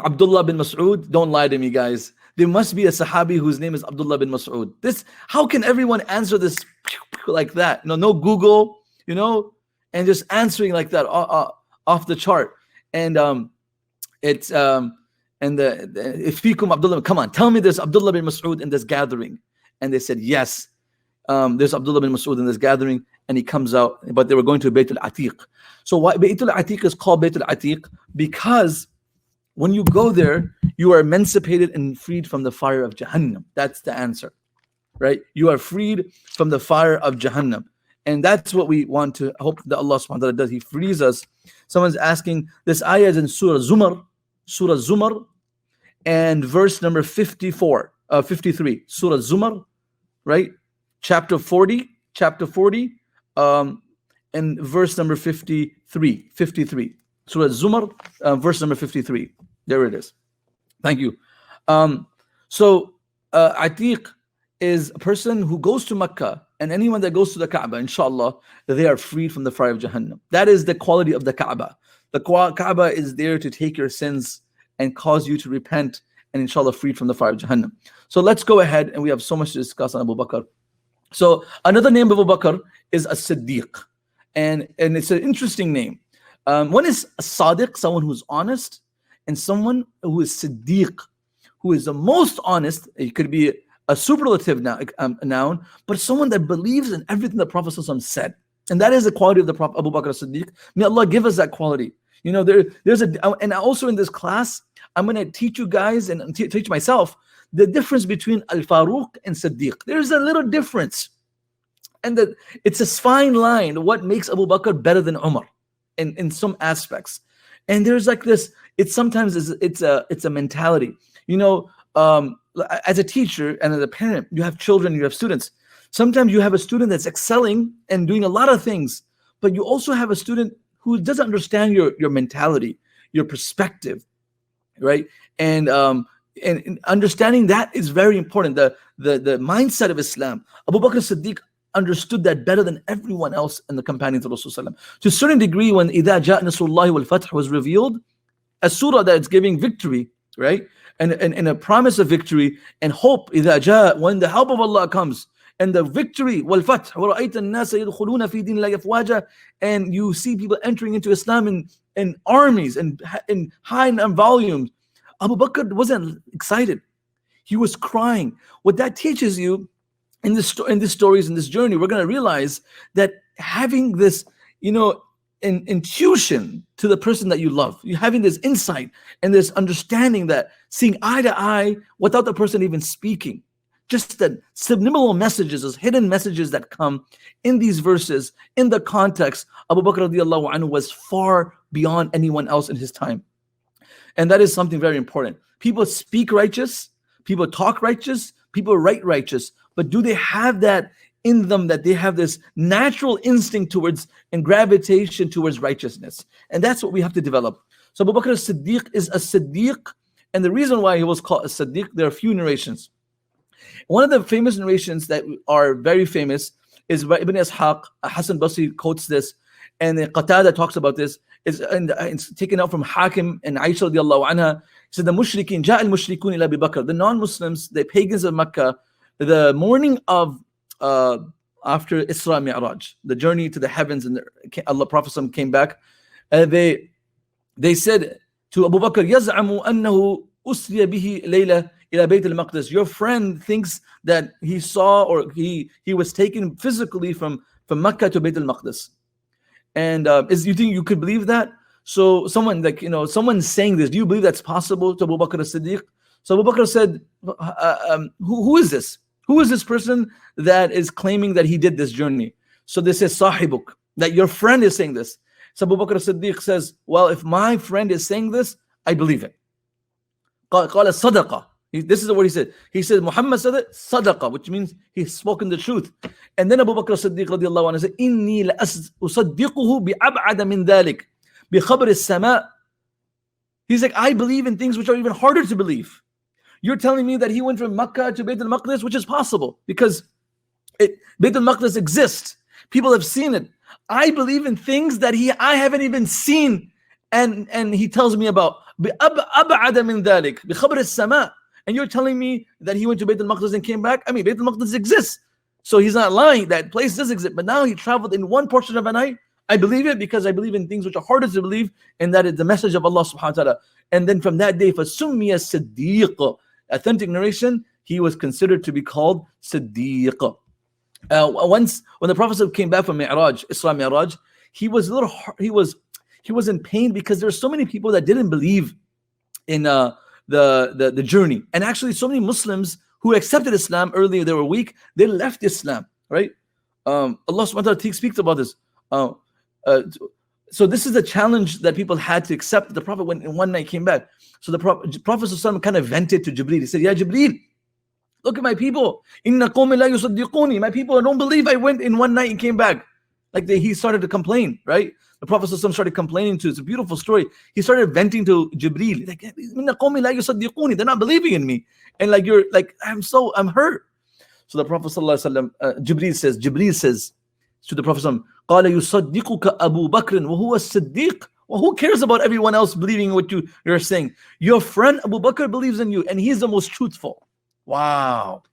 Abdullah bin Mas'ud. Don't lie to me, guys. There must be a Sahabi whose name is Abdullah bin Mas'ud. How can everyone answer this like that? No Google, and just answering like that off the chart. And Afikum Abdullah, come on, tell me there's Abdullah bin Mas'ud in this gathering. And they said, yes, there's Abdullah bin Mas'ud in this gathering. And he comes out, but they were going to Bayt al-Atiq. So why Bayt al-Atiq is called Bayt al-Atiq? Because when you go there, you are emancipated and freed from the fire of Jahannam. That's the answer, right? You are freed from the fire of Jahannam. And that's what we want to hope that Allah subhanahu wa ta'ala does. He frees us. Someone's asking, this ayah is in Surah Zumar, and verse number 53. Surah Zumar, right? Chapter 40, and verse number 53. Surah Zumar, verse number 53. There it is. Thank you. Atiq is a person who goes to Mecca, and anyone that goes to the Kaaba, inshallah, they are freed from the fire of Jahannam. That is the quality of the Kaaba. The Kaaba is there to take your sins and cause you to repent, and inshallah freed from the fire of Jahannam. So let's go ahead, and we have so much to discuss on Abu Bakr. So another name of Abu Bakr is As-Siddiq, and it's an interesting name. One is a Sadiq, someone who's honest, and someone who is Siddiq, who is the most honest. It could be a superlative noun, but someone that believes in everything the Prophet ﷺ said. And that is the quality of the Prophet Abu Bakr as-Siddiq. May Allah give us that quality. And also in this class, I'm going to teach you guys and teach myself the difference between Al-Faruq and Siddiq. There's a little difference. And that it's a fine line. What makes Abu Bakr better than Umar in some aspects? And there's like this, it's a mentality. You know, as a teacher and as a parent, you have children, you have students. Sometimes you have a student that's excelling and doing a lot of things, but you also have a student who doesn't understand your mentality, your perspective, right? And understanding that is very important. The mindset of Islam. Abu Bakr Siddiq understood that better than everyone else in the companions of Rasulullah. To a certain degree, when إِذَا جَاءَ نَصْرُ اللَّهِ وَالْفَتْحُ was revealed, a surah that is giving victory, right? And a promise of victory and hope. إِذَا جَاءَ, when the help of Allah comes, and the victory, وَالْفَتْحُ وَرَأَيْتَ النَّاسَ يَدْخُلُونَ فِي دِينِ اللَّهِ أَفْوَاجًا, and you see people entering into Islam in armies and in high volumes. Abu Bakr wasn't excited. He was crying. What that teaches you in this stories, in this journey, we're going to realize that having this, intuition to the person that you love, you having this insight and this understanding, that seeing eye to eye without the person even speaking, just the subliminal messages, those hidden messages that come in these verses, in the context, Abu Bakr radiallahu anhu was far beyond anyone else in his time. And that is something very important. People speak righteous, people talk righteous, people write righteous, but do they have that in them, that they have this natural instinct towards and gravitation towards righteousness? And that's what we have to develop. So Abu Bakr as-Siddiq is a Siddiq, and the reason why he was called a Siddiq, there are a few narrations. One of the famous narrations that are very famous is by Ibn Ishaq. Hassan Basri quotes this, and then Qatada talks about this. It's taken out from Hakim and Aisha radiallahu anha. He said, the mushrikeen, ja'a al-mushrikun ila Abi Bakr, the non-Muslims, the pagans of Mecca, the morning of after Isra Mi'raj, the journey to the heavens, and Allah Prophet came back, they said to Abu Bakr, يَزْعَمُ أَنَّهُ أُسْرِيَ بِهِ لَيْلَةً إِلَى بَيْتِ الْمَقْدِسِ. Your friend thinks that he saw, or he was taken physically from Mecca to Bayt al-Maqdis. And you think you could believe that? So someone's saying this. Do you believe that's possible to Abu Bakr as-Siddiq? So Abu Bakr said, who is this? Who is this person that is claiming that he did this journey? So they say, Sahibuk, that your friend is saying this. So Abu Bakr as-Siddiq says, well, if my friend is saying this, I believe it. قال صدقة. This is what he said. He said, Muhammad said it, Sadaqah, which means he's spoken the truth. And then Abu Bakr as-Siddiq radiallahu anhu said, إِنِّي لَأُصَدِّقُهُ بِأَبْعَدَ مِنْ ذَلِكَ بِخَبْرِ السَّمَاءِ. He's like, I believe in things which are even harder to believe. You're telling me that he went from Makkah to Bayt al-Maqdis, which is possible because Bayt al-Maqdis exists. People have seen it. I believe in things that I haven't even seen, and he tells me about. بِأَبْعَدَ مِنْ ذَلِكَ بِخَبْرِ السَّمَاءِ. And you're telling me that he went to Bayt al-Maqdis and came back? I mean, Bayt al-Maqdis exists. So he's not lying. That place does exist. But now he traveled in one portion of a night. I believe it because I believe in things which are harder to believe, and that is the message of Allah subhanahu wa ta'ala. And then from that day, فَسُمِّيَ الصِّدِّيقُ. Authentic narration, he was considered to be called Siddiq. Once, when the Prophet came back from Mi'raj, Isra Mi'raj, he was in pain because there were so many people that didn't believe in the journey. And actually, so many Muslims who accepted Islam earlier, they were weak, they left Islam, right? Allah subhanahu wa ta'ala speaks about this. So this is the challenge that people had to accept. The Prophet went in one night, came back. So the Prophet kind of vented to Jibreel. He said, Ya Jibreel, look at my people. Inna qawmi la yusaddiquni. My people don't believe I went in one night and came back. Like he started to complain, right? The Prophet started complaining to. It's a beautiful story. He started venting to Jibreel. He's like, Inna qawmi la yusaddiquni. They're not believing in me. And I'm hurt. So the Prophet Jibreel says to the Prophet, قال يصدقك أبو بكر وهو الصديق. Well, who cares about everyone else believing in what you're saying? Your friend Abu Bakr believes in you, and he's the most truthful. Wow.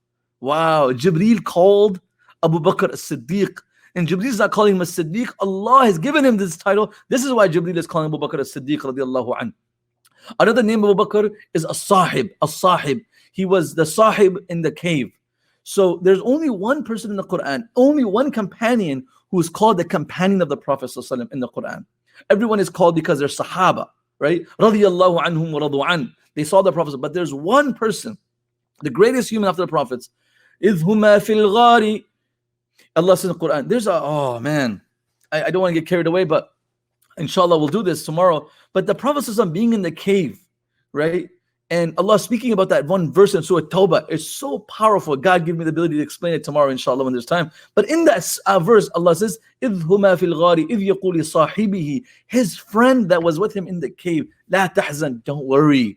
Jibreel called Abu Bakr as-Siddiq, and Jibreel is not calling him as-Siddiq. Allah has given him this title. This is why Jibreel is calling Abu Bakr as-Siddiq radiallahu anhu. Another name of Abu Bakr is as-Sahib. He was the Sahib in the cave. So there's only one person in the Quran, only one companion who is called the companion of the Prophet ﷺ in the Quran. Everyone is called because they're Sahaba, right? Radiyallahu anhum wa radu an. They saw the Prophet, but there's one person the greatest human after the prophets. إِذْ هُمَا فِي الْغَارِ. Allah says in the Quran, there's a, oh man, I don't want to get carried away, but inshallah we'll do this tomorrow. But the Prophet ﷺ being in the cave, right? And Allah speaking about that one verse in Surah Tawbah, it's so powerful. God give me the ability to explain it tomorrow, inshallah, when there's time. But in that verse, Allah says, إِذْ هُمَا فِي الْغَارِ إِذْ يَقُولِ صَاحِبِهِ, his friend that was with him in the cave, لَا تَحْزَنْ, don't worry,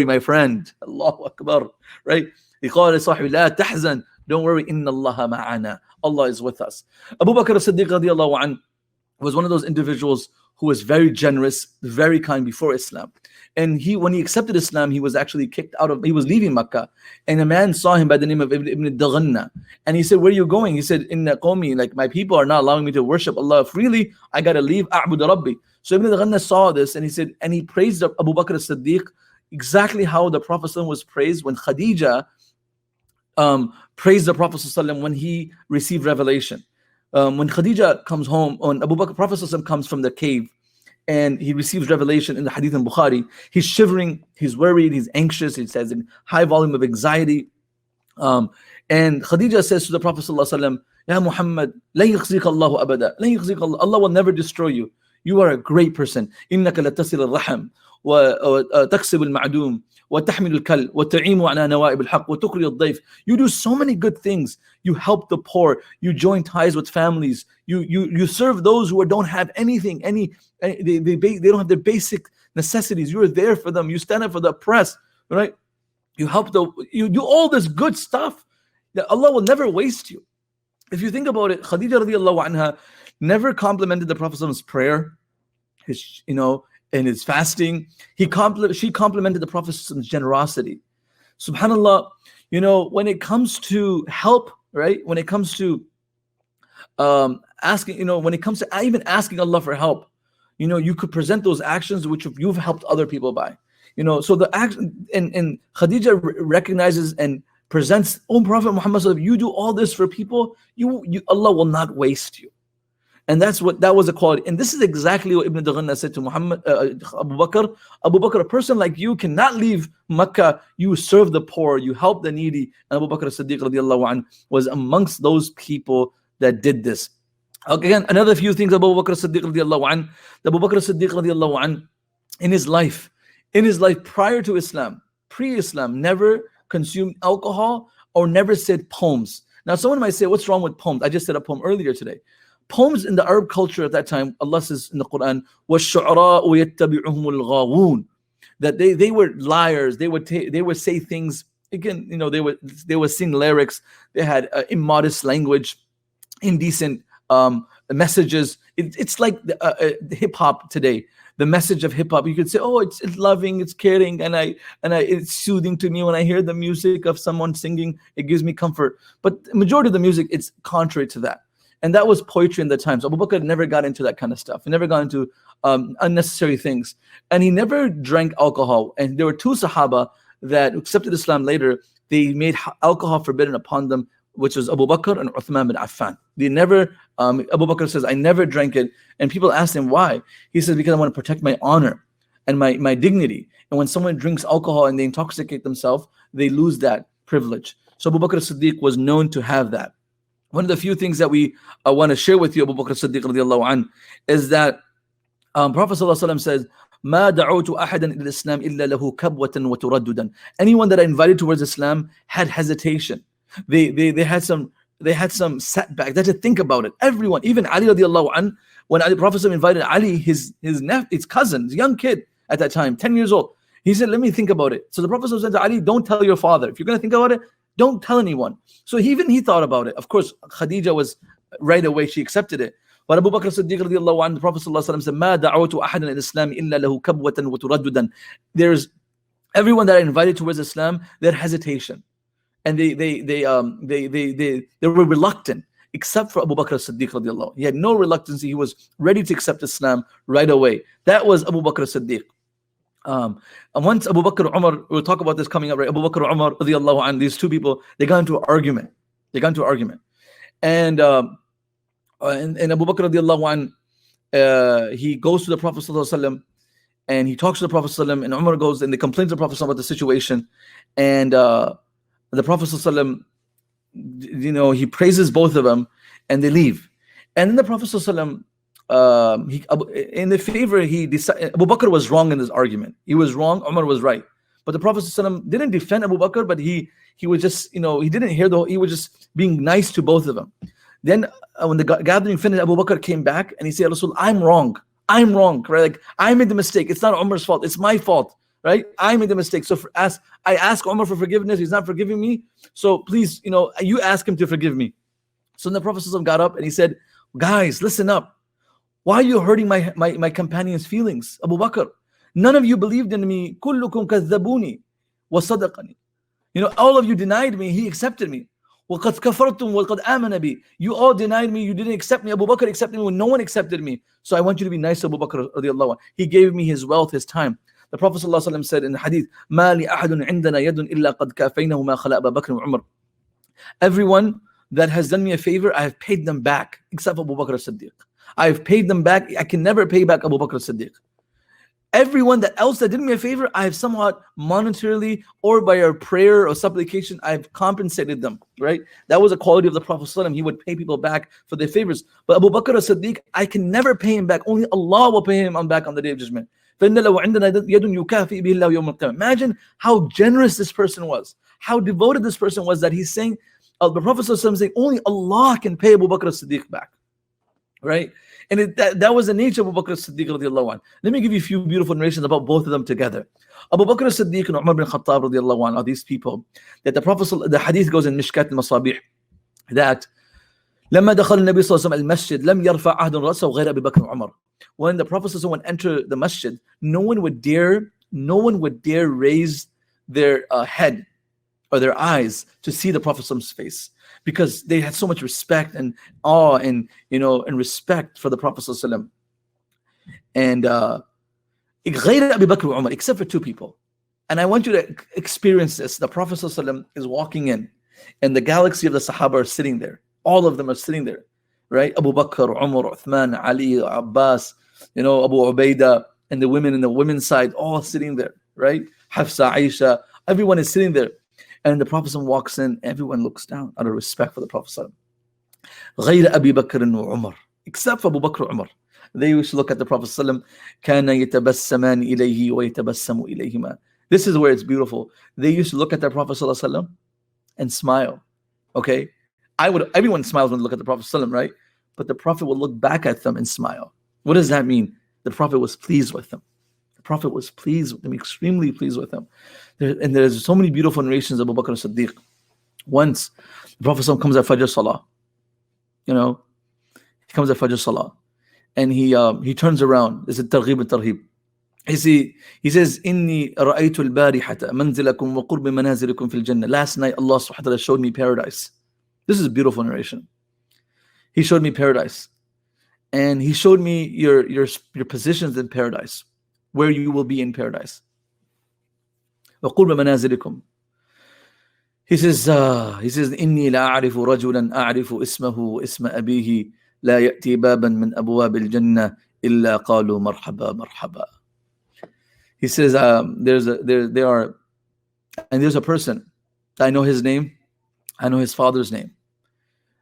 my friend. Allahu Akbar, right? يقال لصاحبه لا تحزن, don't worry, إِنَّ اللَّهَ مَعَنَا, Allah is with us. Abu Bakr as-Siddiq radiallahu anhu was one of those individuals who was very generous, very kind before Islam. And when he accepted Islam, he was actually he was leaving Makkah. And a man saw him by the name of Ibn Daghanna. And he said, where are you going? He said, Inna qawmi, like my people are not allowing me to worship Allah freely. I got to leave, A'bud Rabbi. So Ibn Daghanna saw this and he said, and he praised Abu Bakr as-Siddiq exactly how the Prophet was praised when Khadija praised the Prophet when he received revelation. When Khadija comes home, when Abu Bakr, Prophet comes from the cave and he receives revelation in the hadith in Bukhari, he's shivering, he's worried, he's anxious, he has a high volume of anxiety. And Khadija says to the Prophet Ya Muhammad, la yukhzika Allahu abada, la yukhzika Allah, Allah will never destroy you. You are a great person. إنك لتصل الرحم وتكسب المعدوم وتحمل الكل وتعين على نوائب الحق وتقري الضيف. You do so many good things. You help the poor. You join ties with families. You serve those who don't have anything. They don't have their basic necessities. You are there for them. You stand up for the oppressed, right? You do all this good stuff that Allah will never waste you. If you think about it, Khadija radiallahu anha never complimented the Prophet's prayer, and his fasting. She complimented the Prophet's generosity. Subhanallah, when it comes to help, right? When it comes to asking, when it comes to even asking Allah for help, you could present those actions which you've helped other people by. So the action, and Khadija recognizes and presents, Prophet Muhammad, you do all this for people, Allah will not waste you. And that was a quality. And this is exactly what Ibn Daghanna said to Abu Bakr. Abu Bakr, a person like you cannot leave Makkah. You serve the poor, you help the needy. And Abu Bakr as-Siddiq radiallahu anhu was amongst those people that did this. Again, another few things Abu Bakr as-Siddiq radiallahu anhu. Abu Bakr as-Siddiq radiallahu anhu, in his life prior to Islam, pre-Islam, never consumed alcohol or never said poems. Now someone might say, what's wrong with poems? I just said a poem earlier today. Poems in the Arab culture at that time, Allah says in the Quran, وَالشُّعْرَاءُ يَتَّبِعُهُمُ الْغَاوُونَ, that they were liars. They would say things, again, they would sing lyrics. They had immodest language, indecent messages. It's like the hip hop today. The message of hip hop, you could say, it's loving, it's caring, and it's soothing to me when I hear the music of someone singing. It gives me comfort. But the majority of the music, it's contrary to that. And that was poetry in the times. Abu Bakr never got into that kind of stuff. He never got into unnecessary things. And he never drank alcohol. And there were two Sahaba that accepted Islam later. They made alcohol forbidden upon them, which was Abu Bakr and Uthman bin Affan. They never, Abu Bakr says, I never drank it. And people asked him why. He says, because I want to protect my honor and my dignity. And when someone drinks alcohol and they intoxicate themselves, they lose that privilege. So Abu Bakr as-Siddiq was known to have that. One of the few things that we want to share with you, Abu Bakr as-Siddiq radiallahu anhu, is that Prophet ﷺ says, مَا دَعُوتُ أَحَدًا إِلَى الْإِسْلَامِ إِلَّا لَهُ كَبْوَةً وَتُرَدُّدًا. Anyone that I invited towards Islam had hesitation. They had some setback. They had to think about it. Everyone, even Ali radiallahu anhu, when the Prophet invited Ali, his cousin, his young kid at that time, 10 years old, he said, let me think about it. So the Prophet said to Ali, don't tell your father. If you're going to think about it, don't tell anyone. So he thought about it. Of course, Khadija was right away, she accepted it. But Abu Bakr as-Siddiq radiallahu anhu, the Prophet said, مَا دَعَوْتُ أَحَدًا إِلَى الْإِسْلَامِ إِلَّا لَهُ كَبْوَةً وَتُرَدُّدًا. There's everyone that I invited towards Islam, they had hesitation. And they were reluctant, except for Abu Bakr as-Siddiq radiallahu anhu. He had no reluctance. He was ready to accept Islam right away. That was Abu Bakr as-Siddiq. And once Abu Bakr Umar, we'll talk about this coming up, right? Abu Bakr Umar radiallahu anhu, these two people, they got into an argument. And Abu Bakr radiallahu anhu, he goes to the Prophet sallallahu alaihi wasallam and he talks to the Prophet sallallahu alaihi wasallam, and Umar goes and they complain to the Prophet sallallahu alaihi wasallam about the situation. And The Prophet ﷺ, he praises both of them, and they leave. And then the Prophet ﷺ, in the favor, he decided Abu Bakr was wrong in this argument. He was wrong. Umar was right. But the Prophet ﷺ didn't defend Abu Bakr, but he was just, he didn't hear he was just being nice to both of them. Then when the gathering finished, Abu Bakr came back and he said, Rasul, I'm wrong, right? Like, I made the mistake. It's not Umar's fault. It's my fault, right? I made the mistake. So I ask Umar for forgiveness. He's not forgiving me. So please, you ask him to forgive me. So then the Prophet ﷺ got up and he said, guys, listen up. Why are you hurting my companion's feelings? Abu Bakr, none of you believed in me. كلكم كذبوني وصدقني. All of you denied me. He accepted me. وَقَدْ كَفَرْتُمْ وَقَدْ آمَنَ بِي. You all denied me. You didn't accept me. Abu Bakr accepted me when no one accepted me. So I want you to be nice to Abu Bakr radiallahu anhu. He gave me his wealth, his time. The Prophet ﷺ said in the hadith, مَا لِأَحَدٌ عِنْدَنَا يَدٌ إِلَّا قَدْ كَافَيْنَهُ مَا خَلَأَ أَبَا بَكْرٍ وَعُمَرٍ. Everyone that has done me a favor, I have paid them back, except Abu Bakr as-Siddiq. I have paid them back. I can never pay back Abu Bakr as-Siddiq. Everyone else that did me a favor, I have somewhat monetarily or by a prayer or supplication, I've compensated them, right? That was a quality of the Prophet ﷺ. He would pay people back for their favors. But Abu Bakr as-Siddiq, I can never pay him back. Only Allah will pay him back on the Day of Judgment. Imagine how generous this person was, how devoted this person was, that he's saying, the Prophet ﷺ saying, only Allah can pay Abu Bakr as-Siddiq back, right? And that was the nature of Abu Bakr as-Siddiq radiallahu anhu. Let me give you a few beautiful narrations about both of them together. Abu Bakr as-Siddiq and Umar bin Khattab radiallahu anhu are these people that the hadith goes in Mishkat al-Masabih that لما دخل النبي صلى الله عليه وسلم المسجد لم يرفع أحد رأسه غير أبي بكر وعمر. When the Prophet would enter the masjid, no one would dare raise their head or their eyes to see the Prophet's face, because they had so much respect and awe and respect for the Prophet ﷺ. And غير أبي بكر وعمر, except for two people. And I want you to experience this. The Prophet ﷺ is walking in, and the galaxy of the Sahaba are sitting there. All of them are sitting there, right? Abu Bakr, Umar, Uthman, Ali, Abbas, Abu Ubaidah, and the women in the women's side, all sitting there, right? Hafsa, Aisha, everyone is sitting there. And the Prophet walks in, everyone looks down out of respect for the Prophet. غير أبي بكر وعمر, except for Abu Bakr and Umar. They used to look at the Prophet كان يتبسمان إليه ويتبسم إليهما. This is where it's beautiful. They used to look at the Prophet and smile. Okay, everyone smiles when they look at the Prophet, right? But the Prophet would look back at them and smile. What does that mean? The Prophet was pleased with them. The Prophet was pleased with them, extremely pleased with them. And there's so many beautiful narrations of Abu Bakr as-Siddiq. Once, the Prophet comes at Fajr Salah. He comes at Fajr Salah. And he turns around. This is Targhib al-Tarhib. He says, Inni ra'aytu al-barihata manzilakum wa qurbi manazilikum fil jannah. Last night, Allah subhanahu wa ta'ala showed me paradise. This is a beautiful narration. He showed me paradise. And he showed me your positions in paradise, where you will be in paradise. وَقُرْبَ مَنَازِلِكُمْ. He says, إِنِّي لَأَعْرِفُ رَجُلًا أَعْرِفُ إِسْمَهُ وَإِسْمَ أَبِيهِ لَا يَأْتِي بَابًا مِنْ أَبْوَابِ الْجَنَّةِ إِلَّا قَالُوا مَرْحَبًا مَرْحَبًا. He says, there's a person, I know his name, I know his father's name,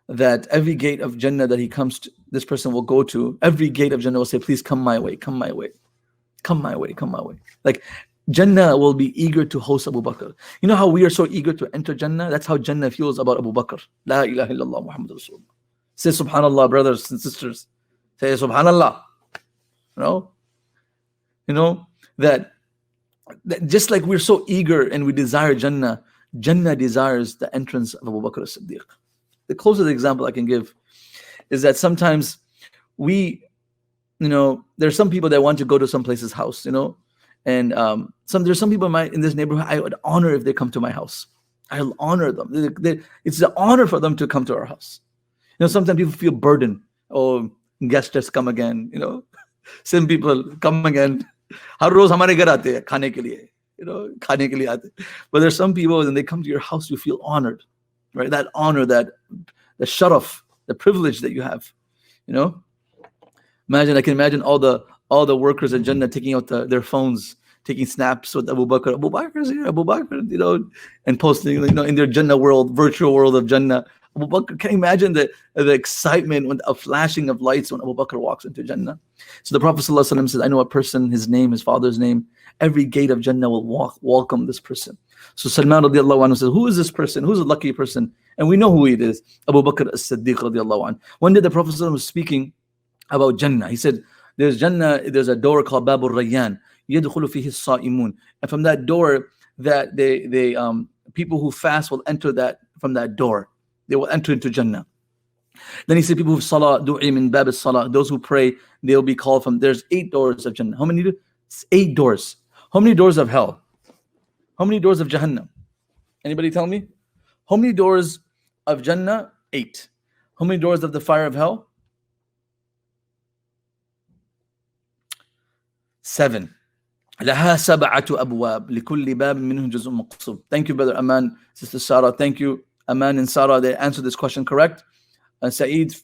that every gate of Jannah that he comes to, this person will go to, every gate of Jannah will say, please come my way, come my way, come my way, come my way. Like, Jannah will be eager to host Abu Bakr. You know how we are so eager to enter Jannah? That's how Jannah feels about Abu Bakr. La ilaha illallah Muhammad Rasulullah. Say subhanallah, brothers and sisters. Say subhanallah. That just like we're so eager and we desire Jannah, Jannah desires the entrance of Abu Bakr as-Siddiq. The closest example I can give is that sometimes there's some people that want to go to some place's house, and there's some people in this neighborhood I would honor if they come to my house. I'll honor them. It's an honor for them to come to our house. Sometimes people feel burdened. Oh, guests just come again. Some people come again. Har roz hamare ghar aate hain khane ke liye. Khane ke liye aate. But there's some people when they come to your house, you feel honored, right? That honor, the sharaf, the privilege that you have. I can imagine all the workers in Jannah taking out their phones taking snaps with Abu Bakr. Abu Bakr's here, Abu Bakr, and posting, in their Jannah world, virtual world of Jannah. Abu Bakr, can you imagine the excitement when a flashing of lights when Abu Bakr walks into Jannah? So the Prophet ﷺ says, I know a person, his name, his father's name, every gate of Jannah will welcome this person. So Salman radiallahu anhu says, who is this person? Who's a lucky person? And we know who it is. Abu Bakr as-Siddiq radiallahu anhu. One day the Prophet ﷺ was speaking about Jannah. He said, there's Jannah, there's a door called Babur Rayyan. يدخل فيه الصائمون. And from that door, that they people who fast will enter that from that door. They will enter into Jannah. Then he said, people who salah, du'i min bab as-salah, those who pray, they'll be called from, there's 8 doors of Jannah. How many? 8 doors. How many doors of hell? How many doors of Jahannam? Anybody tell me? How many doors of Jannah? 8. How many doors of the fire of hell? 7. لها 7 أبواب لكل باب منهم جزء مقسوم. Thank you, brother Aman, sister Sarah. Thank you, Aman and Sarah. They answered this question correct. Saeed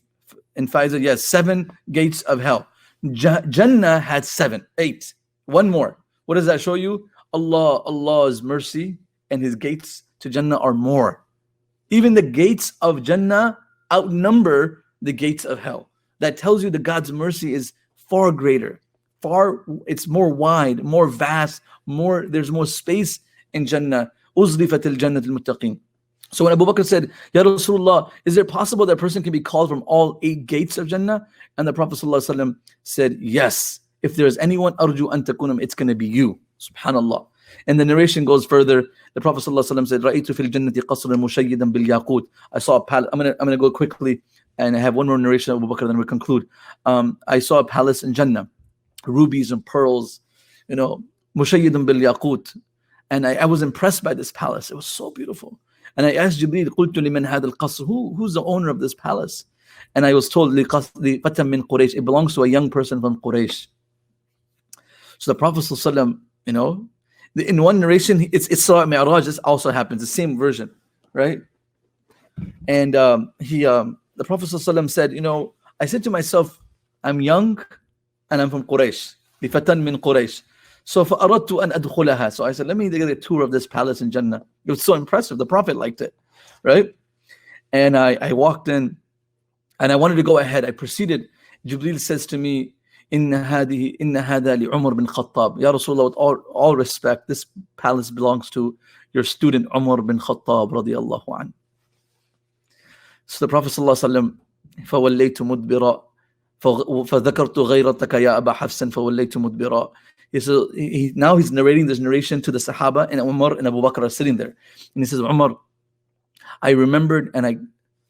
and Faisal, yes, 7 gates of hell. Jannah had 7, 8. One more. What does that show you? Allah's mercy and his gates to Jannah are more. Even the gates of Jannah outnumber the gates of hell. That tells you that God's mercy is far greater. It's more wide, more vast, there's more space in Jannah. Uzlifat al-Jannat al-Muttaqin. So when Abu Bakr said, Ya Rasulullah, is it possible that a person can be called from all 8 gates of Jannah? And the Prophet ﷺ said, yes. If there's anyone, arju an takunum, it's going to be you. Subhanallah. And the narration goes further. The Prophet ﷺ said, Ra'aytu fil jannati qasran mushayyidan bil yaqut. I saw a palace. I'm gonna go quickly, and I have one more narration of Abu Bakr, then we conclude. I saw a palace in Jannah, rubies and pearls, mushayyidan bil yaqut. And I was impressed by this palace. It was so beautiful. And I asked Jibreel, قلت لمن هذا القصر? Who's the owner of this palace? And I was told, لفتى من قريش. It belongs to a young person from Quraysh. So the Prophet ﷺ, in one narration, it's Isra Mi'raj. This also happens, the same version, right? And the Prophet ﷺ said, I said to myself, I'm young and I'm from Quraysh. لفتى من قريش. So فأردت أن أدخلها. So I said, let me get a tour of this palace in Jannah. It was so impressive. The Prophet liked it, right? And I walked in, and I wanted to go ahead. I proceeded. Jibreel says to me, إن هذا لعمر bin Khattab. Ya Rasulullah, with all respect, this palace belongs to your student Umar bin Khattab radiyallahu anhu. So the Prophet sallallahu alaihi wasallam, فوليت مدبرا فذكرت غيرتك يا أبا حفص فوليت مدبرا. Now he's narrating this narration to the Sahaba, and Umar and Abu Bakr are sitting there. And he says, Umar, I remembered and I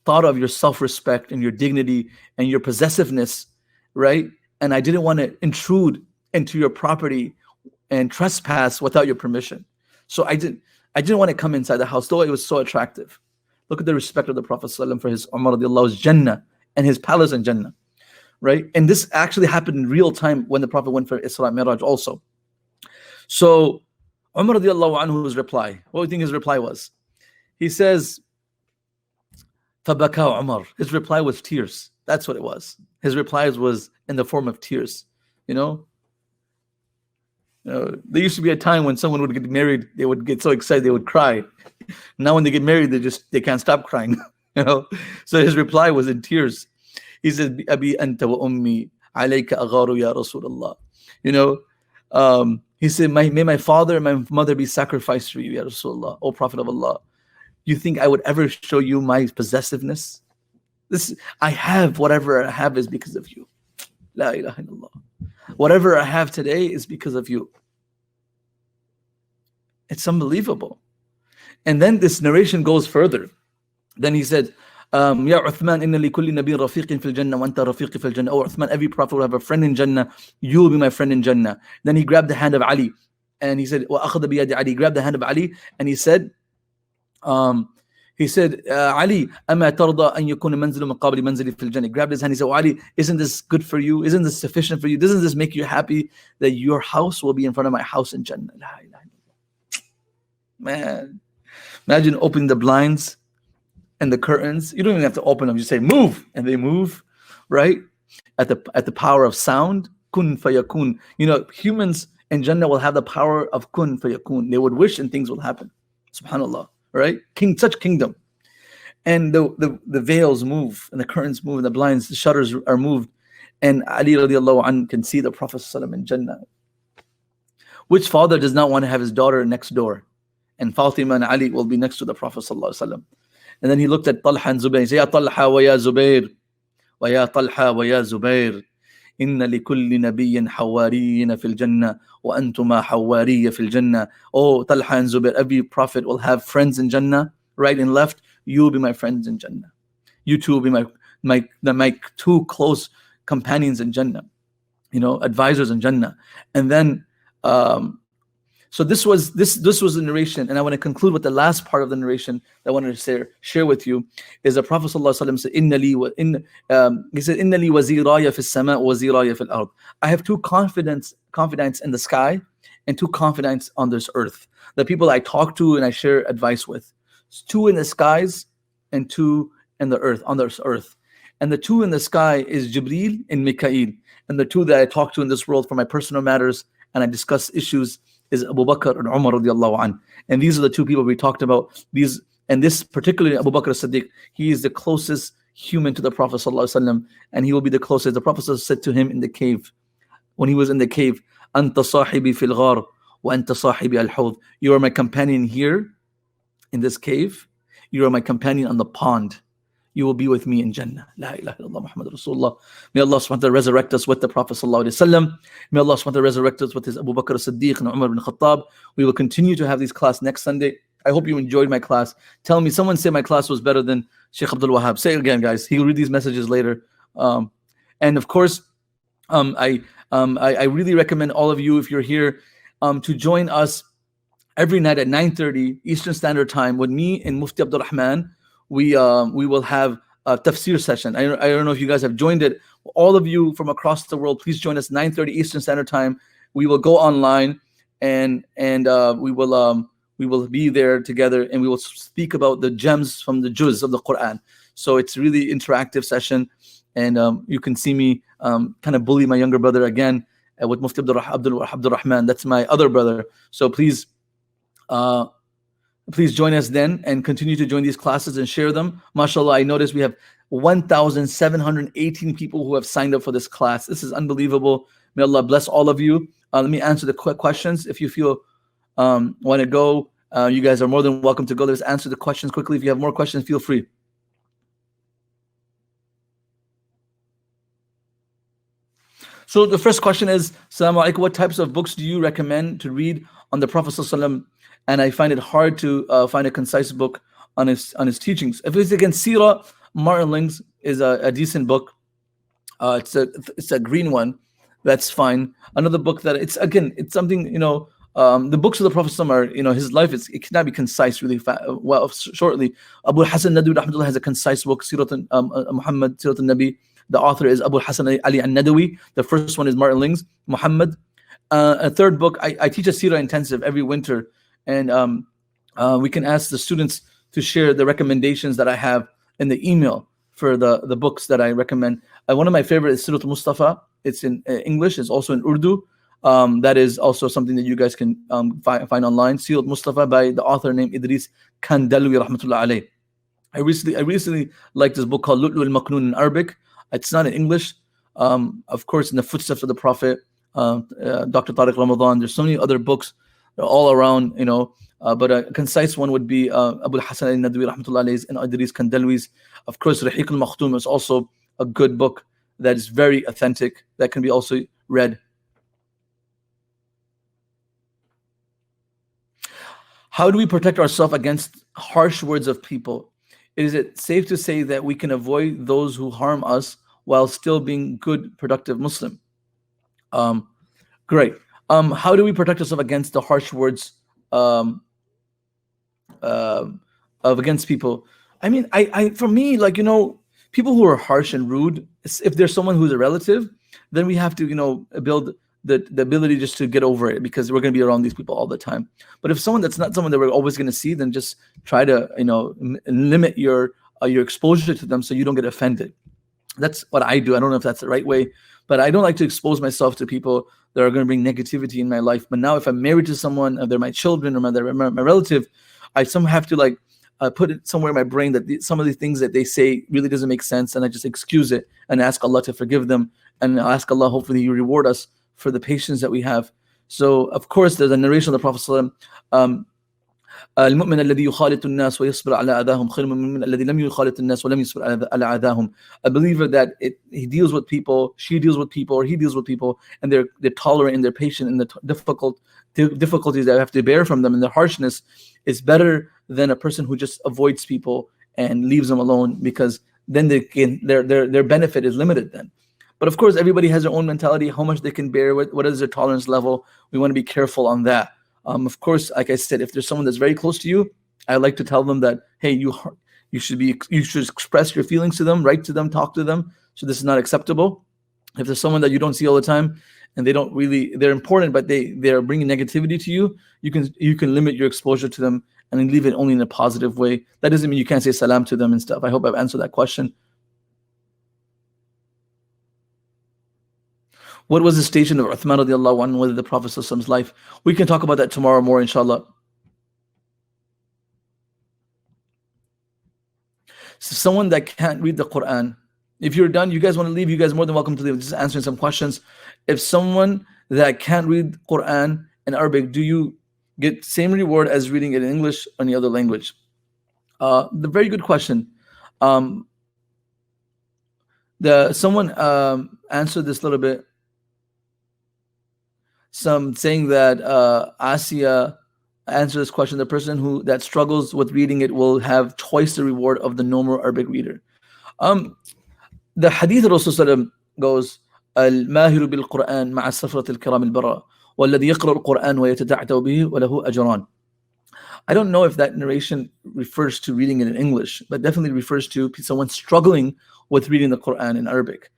thought of your self-respect and your dignity and your possessiveness, right? And I didn't want to intrude into your property and trespass without your permission. So I didn't want to come inside the house, though it was so attractive. Look at the respect of the Prophet ﷺ for his Umar radiallahu Jannah and his palace in Jannah. Right? And this actually happened in real time when the Prophet went for Isra Miraj also. So Umar radiallahu anhu's reply, what do you think his reply was? He says, فَبَكَى Umar. His reply was tears. That's what it was. His replies was in the form of tears. There used to be a time when someone would get married, they would get so excited they would cry. Now when they get married, they can't stop crying. So his reply was in tears. He said, Abi anta wa ummi alayka agharu ya Rasulullah. He said, may my father and my mother be sacrificed for you, ya Rasulullah, O Prophet of Allah. You think I would ever show you my possessiveness? I have whatever I have is because of you. La ilaha illallah. Whatever I have today is because of you. It's unbelievable. And then this narration goes further. Then he said, Ya Uthman, inna li kulli nabiyyin rafiqin fil jannah wa anta rafiqi fil jannah. Oh Uthman, every prophet will have a friend in Jannah. You will be my friend in Jannah. Then he grabbed the hand of Ali, and he said, wa akhadha bi yadi Ali. He grabbed the hand of Ali, and he said, Ali, ama tarda an yakuna manzilu min qabli manzili fil jannah. He grabbed his hand. He said, Ali, isn't this good for you? Isn't this sufficient for you? Doesn't this make you happy that your house will be in front of my house in Jannah? Man, imagine opening the blinds and the curtains. You don't even have to open them. You say move, and they move, right? At the power of sound, kun fayakun. Humans, And Jannah will have the power of kun fayakun. They would wish and things will happen. Subhanallah, right? Such kingdom. And the veils move, and the curtains move, and the blinds, the shutters are moved. And Ali radiallahu anh can see the Prophet ﷺ in Jannah. Which father does not want to have his daughter next door? And Fatima and Ali will be next to the Prophet ﷺ. And then he looked at Talha and Zubayr. He said, Ya Talha wa ya Zubayr, wa ya Talha wa ya Zubayr, inna li kulli nabiyyin hawariyyin fil jannah, wa antuma hawariyya fil jannah. Oh, Talha and Zubayr, every prophet will have friends in Jannah, right and left. You will be my friends in Jannah. You two will be my two close companions in Jannah, advisors in Jannah. And then so this was the narration, and I want to conclude with the last part of the narration that I wanted to share with you. Is the Prophet ﷺ said, he said, Inna li waziraya fis sama wa waziraya fil ard. I have two confidants in the sky and two confidants on this earth. The people I talk to and I share advice with. It's two in the skies and two in the earth, on this earth. And the two in the sky is Jibreel and Mikael. And the two that I talk to in this world for my personal matters and I discuss issues is Abu Bakr and Umar radiallahu anh. And these are the two people we talked about. And this particularly Abu Bakr as-Siddiq, he is the closest human to the Prophet sallallahu alaihi wasallam, and he will be the closest. The Prophet said to him in the cave, when he was in the cave, Anta sahibi fil ghar wa anta sahibi al-hawd. You are my companion here in this cave. You are my companion on the pond. You will be with me in Jannah. La ilaha illallah Muhammad Rasulullah. May Allah subhanahu wa ta'ala resurrect us with the Prophet sallallahu alaihi wasallam. May Allah subhanahu wa ta'ala resurrect us with his Abu Bakr as-Siddiq and Umar ibn Khattab. We will continue to have these class next Sunday. I hope you enjoyed my class. Tell me, someone say my class was better than Sheikh Abdul Wahab. Say it again, guys. He'll read these messages later. And of course, I really recommend all of you, if you're here, to join us every night at 9:30 Eastern Standard Time with me and Mufti Abdul Rahman. We will have a tafsir session. I don't know if you guys have joined it. All of you from across the world, please join us 9:30 Eastern Standard Time. We will go online and we will be there together, and we will speak about the gems from the juz of the Quran. So it's really interactive session, and you can see me kind of bully my younger brother again with Mufti Abdul Rahman. That's my other brother. So please join us then and continue to join these classes and share them. MashaAllah, I noticed we have 1,718 people who have signed up for this class. This is unbelievable. May Allah bless all of you. Let me answer the quick questions. If you feel want to go, you guys are more than welcome to go. Let's answer the questions quickly. If you have more questions, feel free. So the first question is, Assalamu alaikum, what types of books do you recommend to read on the Prophet ﷺ? And I find it hard to find a concise book on his teachings. If it's against Sirah, Martin Ling's is a decent book. It's a green one. That's fine. Another book that it's something, the books of the Prophet ﷺ are, his life it cannot be concise really shortly. Abu Hassan Nadwi rahmatullah has a concise book, Sirat Muhammad, Sirat al-Nabi. The author is Abu Hassan Ali al-Nadawi. The first one is Martin Ling's Muhammad. A third book, I teach a Sirah intensive every winter, and we can ask the students to share the recommendations that I have in the email for the books that I recommend. One of my favorite is Sirat al-Mustafa. It's in English. It's also in Urdu. That is also something that you guys can find online. Sirat al-Mustafa by the author named Idris Kandalwi rahmatullah alayh. I recently liked this book called Lu'lu al-Maknoon in Arabic. It's not in English. Of course, in the footsteps of the Prophet, Dr. Tariq Ramadan. There's so many other books all around, but a concise one would be Abu Hassan al-Nadwi rahmatullah alayh's and Idris Kandalwi's. Of course, Rahiq al-Makhtoum is also a good book that is very authentic, that can be also read. How do we protect ourselves against harsh words of people? Is it safe to say that we can avoid those who harm us while still being good, productive Muslim? Great. How do we protect ourselves against the harsh words against people? I mean, for me, people who are harsh and rude, if there's someone who's a relative, then we have to, build the ability just to get over it, because we're going to be around these people all the time. But if someone that's not someone that we're always going to see, then just try to, limit your exposure to them so you don't get offended. That's what I do. I don't know if that's the right way, But I don't like to expose myself to people that are going to bring negativity in my life. But now if I'm married to someone, or they're my children, or they're my relative, I somehow have to like put it somewhere in my brain that some of the things that they say really doesn't make sense, and I just excuse it and ask Allah to forgive them, and ask Allah, hopefully He reward us for the patience that we have. So of course there's a narration of the Prophet ﷺ, المؤمن الذي يخالط الناس ويصبر على أذاهم خير من المؤمن الذي لم يخالط الناس ولم يصبر على أذاهم. A believer that he deals with people, she deals with people, or he deals with people, and they're tolerant and they're patient in the difficulties that I have to bear from them and their harshness, is better than a person who just avoids people and leaves them alone, because then their benefit is limited then. But of course, everybody has their own mentality, how much they can bear, what is their tolerance level. We want to be careful on that. Of course, like I said, if there's someone that's very close to you, I like to tell them that, hey, you should express your feelings to them, write to them, talk to them. So this is not acceptable. If there's someone that you don't see all the time, and they're important, but they're bringing negativity to you, you can limit your exposure to them and leave it only in a positive way. That doesn't mean you can't say salam to them and stuff. I hope I've answered that question. What was the station of Uthman radiallahu anhu with the Prophet sallallahu alaihi wasallam's life? We can talk about that tomorrow more, inshallah. So someone that can't read the Quran, if you're done, you guys want to leave, you guys are more than welcome to leave. Just answering some questions. If someone that can't read Quran in Arabic, do you get same reward as reading it in English or any other language? The very good question. Someone answered this a little bit. Some saying that Asiya answered this question. The person that struggles with reading it will have twice the reward of the normal Arabic reader. The hadith of Rasulullah goes, Al-Mahiru bil-Quran ma'a safrat al-kiram al-bara walladhi yaqra al-Quran wa yatata'taw bihi wa lahu ajran. I don't know if that narration refers to reading it in English, but definitely refers to someone struggling with reading the Quran in Arabic.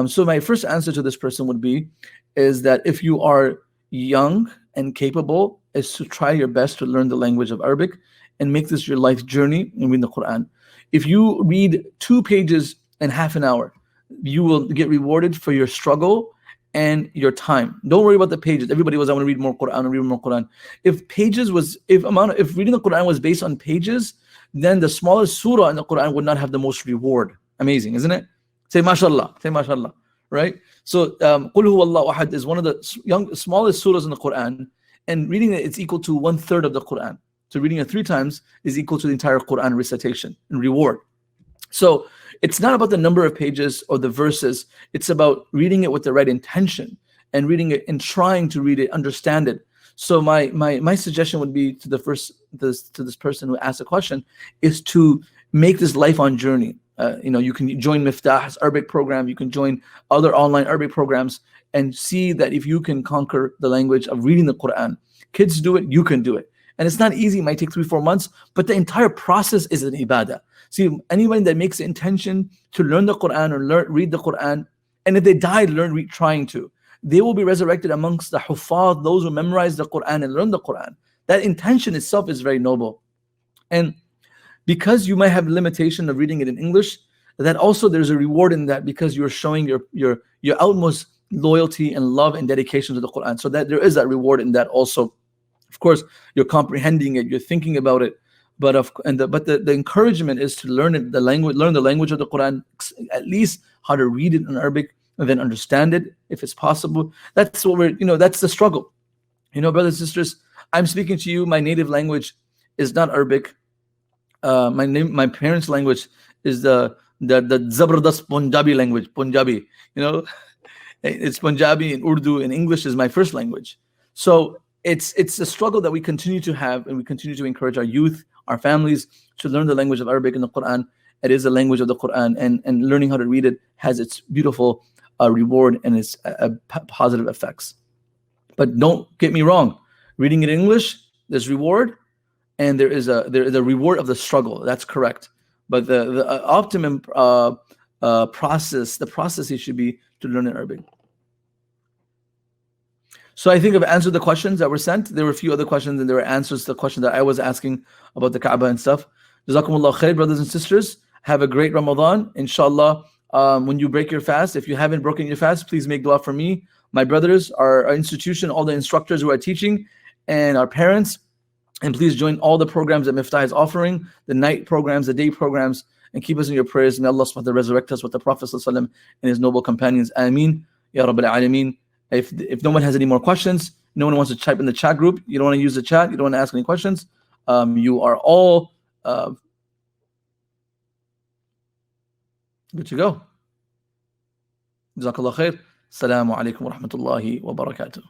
So my first answer to this person would be, is that if you are young and capable, is to try your best to learn the language of Arabic and make this your life journey in reading the Quran. If you read 2 pages in half an hour, you will get rewarded for your struggle and your time. Don't worry about the pages. Everybody was, I want to read more Quran. If reading the Quran was based on pages, then the smallest surah in the Quran would not have the most reward. Amazing, isn't it? Say mashallah. Right? So Qul huwallahu ahad is one of the smallest surahs in the Quran, and reading it's equal to 1/3 of the Quran. So reading it 3 times is equal to the entire Quran recitation and reward. So it's not about the number of pages or the verses. It's about reading it with the right intention and reading it and trying to read it, understand it. So my suggestion would be to this person who asked the question is to make this lifelong journey. You can join Miftaah's Arabic program. You can join other online Arabic programs and see that if you can conquer the language of reading the Quran, kids do it, you can do it. And it's not easy. It might take 3-4 months, but the entire process is an ibadah. See, anyone that makes the intention to learn the Quran or read the Quran, and if they die trying to, they will be resurrected amongst the huffaz, those who memorize the Quran and learn the Quran. That intention itself is very noble. And because you might have limitation of reading it in English, that also there's a reward in that, because you're showing your utmost loyalty and love and dedication to the Quran. So that there is that reward in that also. Of course, you're comprehending it, you're thinking about it, but the encouragement is to learn the language of the Quran, at least how to read it in Arabic, and then understand it if it's possible. That's what that's the struggle. Brothers and sisters, I'm speaking to you. My native language is not Arabic. My parents' language is the Zabardast Punjabi language. Punjabi, it's Punjabi and Urdu, and English is my first language. So it's a struggle that we continue to have, and we continue to encourage our youth, our families, to learn the language of Arabic and the Quran. It is the language of the Quran, and learning how to read it has its beautiful reward and its positive effects. But don't get me wrong, reading it in English, there's reward. And there is a reward of the struggle. That's correct. But the optimum process, the process should be to learn in Arabic. So I think I've answered the questions that were sent. There were a few other questions, and there were answers to the question that I was asking about the Kaaba and stuff. Jazakumullah khair, brothers and sisters. Have a great Ramadan. Inshallah, when you break your fast. If you haven't broken your fast, please make dua for me, my brothers, our institution, all the instructors who are teaching, and our parents. And please join all the programs that Miftaah is offering, the night programs, the day programs, and keep us in your prayers. May Allah subhanahu wa ta'ala resurrect us with the Prophet sallallahu alaihi wasallam and his noble companions. Ameen. Ya Rabbil Alameen. If no one has any more questions, no one wants to type in the chat group, you don't want to use the chat, you don't want to ask any questions, you are all good to go. Jazakallah khair. Assalamu alaikum wa rahmatullahi wa barakatuh.